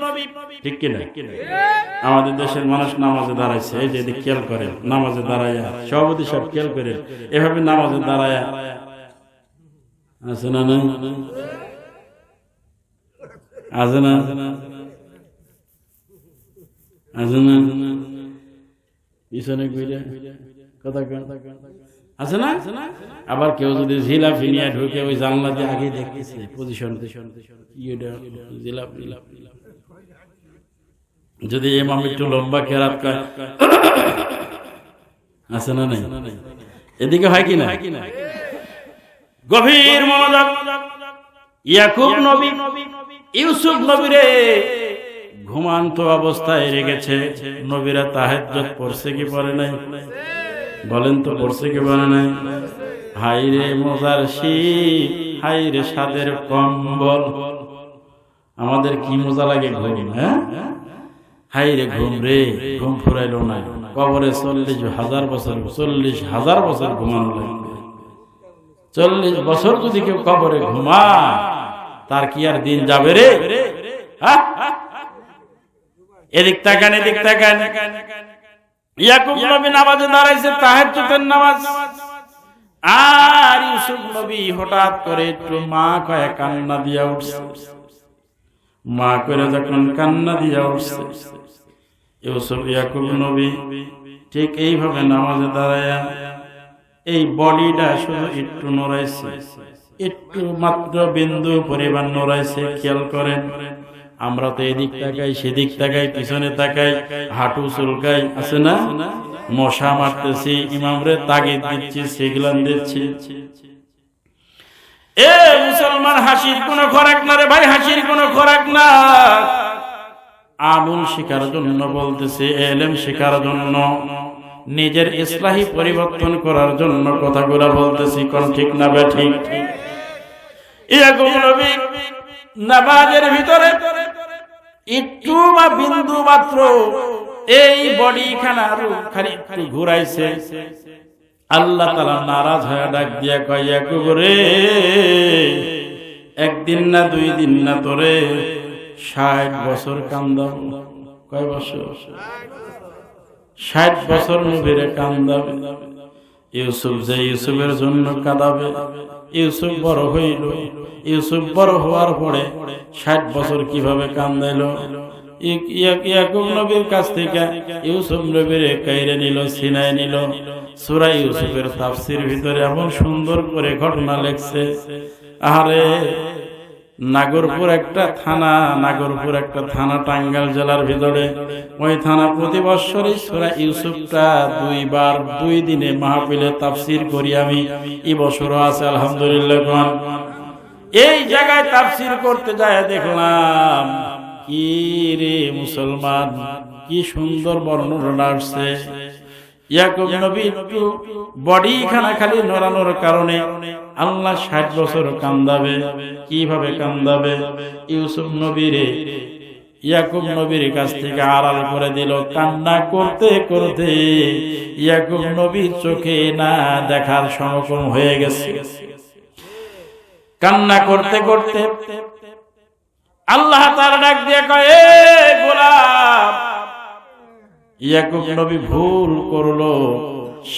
ঠিক কি না? আমাদের দেশের মানুষ নামাজে দাঁড়াইছে, এই যে খেয়াল করেন, নামাজে দাঁড়াইয়া সভাপতি সব খেয়াল করেন, এভাবে নামাজে দাঁড়াইয়া আছে না? না আছে না? আছে না? পিছনে কথা আছে না? আবার কেউ যদি জিলাপি নিয়ে ঢুকে ওই জানলা দিয়ে আগে দেখতেছে পজিশন, জিলাপি যদি ইমাম একটু লম্বা কেরাত করে, আছে না? নাই? এদিকে হয় কি না? গভীর মনোযোগ। ইয়াকুব নবী ইউসুফ নবীরে ঘুমান্ত অবস্থায় রেখেছে। নবীরা তাহাজ্জুদ পড়ছে কি পড়ে নাই? বলেন তো, পড়ছে কি পড়ে নাই? হাইরে মজার শীত, হাইরে সাদের কম্বল। আমাদের কি মজা লাগে ঘুম, হ্যাঁ? হাইরে ঘুম রে, ঘুম ফুরাইলো না। কবরে 40,000 বছর, 40,000 বছর ঘুমানো লাগবে। 40 বছর যদি কেউ কবরে ঘুমা, তার কি আর দিন যাবে রে? এদিক তাকান, এদিক তাকান। ইয়াকুব নবী নামাজে দাঁড়াইছে, তাহাজ্জুদের নামাজ। আর ইউসুফ নবী হঠাৎ করে একটু মা কয়ে কান্না দিয়া উঠছে। মা করে যখন কান্না দিয়া উঠছে, ইউসুফ ইয়াকুব নবী ঠিক এইভাবে নামাজে দাঁড়ায়া এই বডিটা শুধু একটু নড়াইছে, একটু মাত্র বিন্দু পরিমাণ নড়াইছে। খেয়াল করেন, আমরা তো এদিক তাকাই, সেদিক তাকাই, পিছনে তাকাই, হাঁটু চুলকাই, আছে না? মশা মারতেছি, ইমামরে তাগিদ দিচ্ছি, সেগুলান দিচ্ছি। এ মুসলমান, হাসির কোনো খোরাক না রে ভাই, হাসির কোনো খোরাক না। আমল শিখার জন্য বলতেছে, ইলম শিখার জন্য, নিজের ইসলাহি পরিবর্তন করার জন্য কথাগুলো বলতেছি। কোন ঠিক না বে ঠিক? ইয়াকুব নবী নামাজের ভিতরে একটু বা বিন্দু মাত্র এই বডি খানা খালি একটু ঘুরাইছে। আল্লাহ তাআলা নারাজ হয়ে ডাক দিয়া কয়, ইয়াকুব রে, 1 দিন না 2 দিন না, তোরে 60 বছর কান্দাব। কয় বছর? 60 বছর নবীরে কান্দাবে। ইউসুফ যে ইউসুফের জন্য কাঁদাবে। ইউসুফ বড় হইল, ইউসুফ বড় হওয়ার পরে 60 বছর কিভাবে কান্দাইল। ইয়াকুব নবীর কাছ থেকে ইউসুফ নবীর কাইরে নিল, সিনায় নিল। সূরা ইউসুফের তাফসীর ভিতরে এমন সুন্দর করে ঘটনা লেখছে। আরে নাগরপুর একটা থানা টাঙ্গাইল জেলার ভিতরে। ওই থানা প্রতি বছরই সূরা ইউসুফটা 2 বার 2 দিনে মাহফিলে তাফসীর করি আমি। এই বছরও আছে আলহামদুলিল্লাহ। এই জায়গায় তাফসীর করতে যায় দেখলাম কি রে মুসলমান, কি সুন্দর বর্ণনা আসছে। ইয়াকুব নবী একটু বডি খানা খালি নড়ানোর কারণে আল্লাহ 60 বছর কান্দাবে। কিভাবে কান্দাবে? ইউসুফ নবীরে ইয়াকুব নবীর কাছ থেকে আড়াল করে দিল। কান্না করতে করতে ইয়াকুব নবীর চোখে না দেখার সমকম হয়ে গেছে। কান্না করতে করতে আল্লাহ তাআলা ডাক দিয়ে কয়, এ গোলাম, ইয়াকুব নবী ভুল করলো,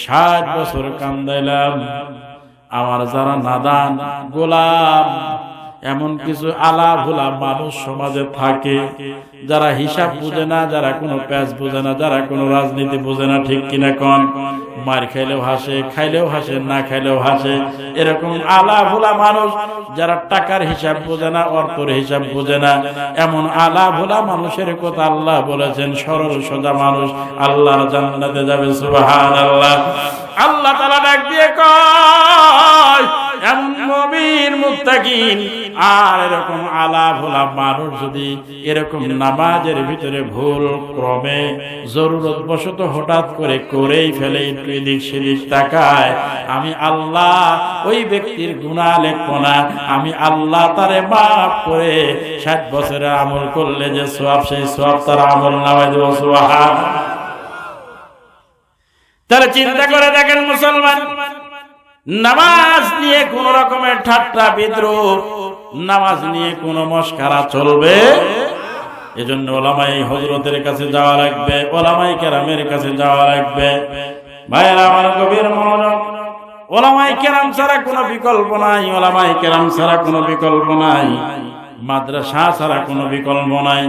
60 বছর কান্দাইলাম। আমার যারা নাদান গোলাম, এমন কিছু আলা ভোলা মানুষ সমাজে থাকে যারা হিসাব বুঝে না, যারা কোনো প্যাচ বুঝে না, যারা কোনো রাজনীতি বুঝে না, ঠিক কিনা কোন? মার খাইলেও হাসে, খাইলেও হাসে, না খাইলেও হাসে। এরকম আলা ভোলা মানুষ যারা টাকার হিসাব বোঝে না, অর্থের হিসাব বোঝে না, এমন আলা ভোলা মানুষের কথা আল্লাহ বলেছেন সরল সোজা মানুষ আল্লাহর জান্নাতে যাবে। সুবহানাল্লাহ। আল্লাহ তাআলা ডাক দিয়ে কয়, এমন মুমিন মুত্তাকিন আর এরকম আলা ভোলা মানুষ যদি এরকম নামাজের ভিতরে ভুল ক্রমে জরুরত বশত হঠাৎ করে করেই ফেলে, একটু এদিক সেদিক তাকায়, আমি আল্লাহ ওই ব্যক্তির গুনাহ লিখবো না। আমি আল্লাহ তারে মাফ করে 60 বছরের আমল করলে যে সওয়াব, সেই সওয়াব তার আমল নামায় দেব। সুবহানাল্লাহ। তাহলে চিন্তা করে দেখেন মুসলমান, নামাজ নিয়ে কোন রকমের ঠাট্টা বিদ্রুপ, নামাজ নিয়ে কোন মশকরা চলবে? এজন্য ওলামায়ে হযরতের কাছে যাওয়া লাগবে, ওলামায়ে কেরামের কাছে যাওয়া লাগবে। ভাইরা আমার গভীর মনোযোগ, ওলামায়ে কেরাম ছাড়া কোনো বিকল্প নাই, ওলামায়ে কেরাম ছাড়া কোনো বিকল্প নাই, মাদ্রাসা ছাড়া কোনো বিকল্প নাই।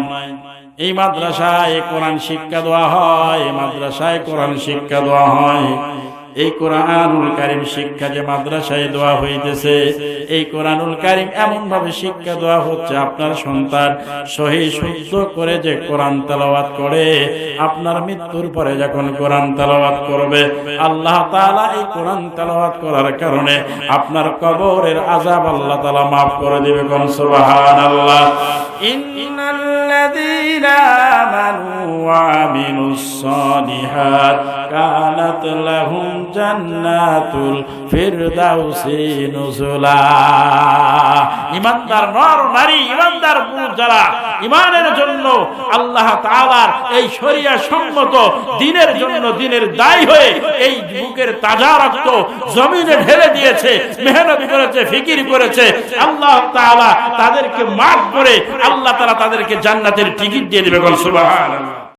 এই মাদ্রাসায় কোরআন শিক্ষা দেওয়া হয়, মাদ্রাসায় কোরআন শিক্ষা দেওয়া হয়। এই কোরআনুল কারীম শিক্ষা যে মাদ্রাসায় দেওয়া হইতেছে, এই কোরআনুল কারীম এমন ভাবে শিক্ষা দেওয়া হচ্ছে, আপনার সন্তান সহি শুদ্ধ করে যে কোরআন তেলাওয়াত করে, আপনার মৃত্যুর পরে যখন কোরআন তেলাওয়াত করবে, আল্লাহ তাআলা এই কোরআন তেলাওয়াত করার কারণে আপনার কবরের আযাব আল্লাহ তাআলা মাফ করে দিবে। কোন সুবহানাল্লাহ। ইন্নাল্লাযীনা আমানু ওয়া আমিলুস সালিহাত কানাত লাহুম জান্নাতুল ফিরদাউসি নুজুলা। ঈমানদার নর নারী, ঈমানদার পুরুষ যারা ঈমানের জন্য আল্লাহ তাআলার এই শরিয়া সম্মত দ্বীনের জন্য দ্বীনের দায়ী হয়ে এই বুকের তাজা রক্ত জমিনে ঢেলে দিয়েছে, মেহনত করেছে, ফিকির করেছে, আল্লাহ তাআলা তাদেরকে মাফ করে আল্লাহ তাআলা তাদেরকে জান্নাতের টিকিট দিয়ে দিবে। সুবহানাল্লাহ।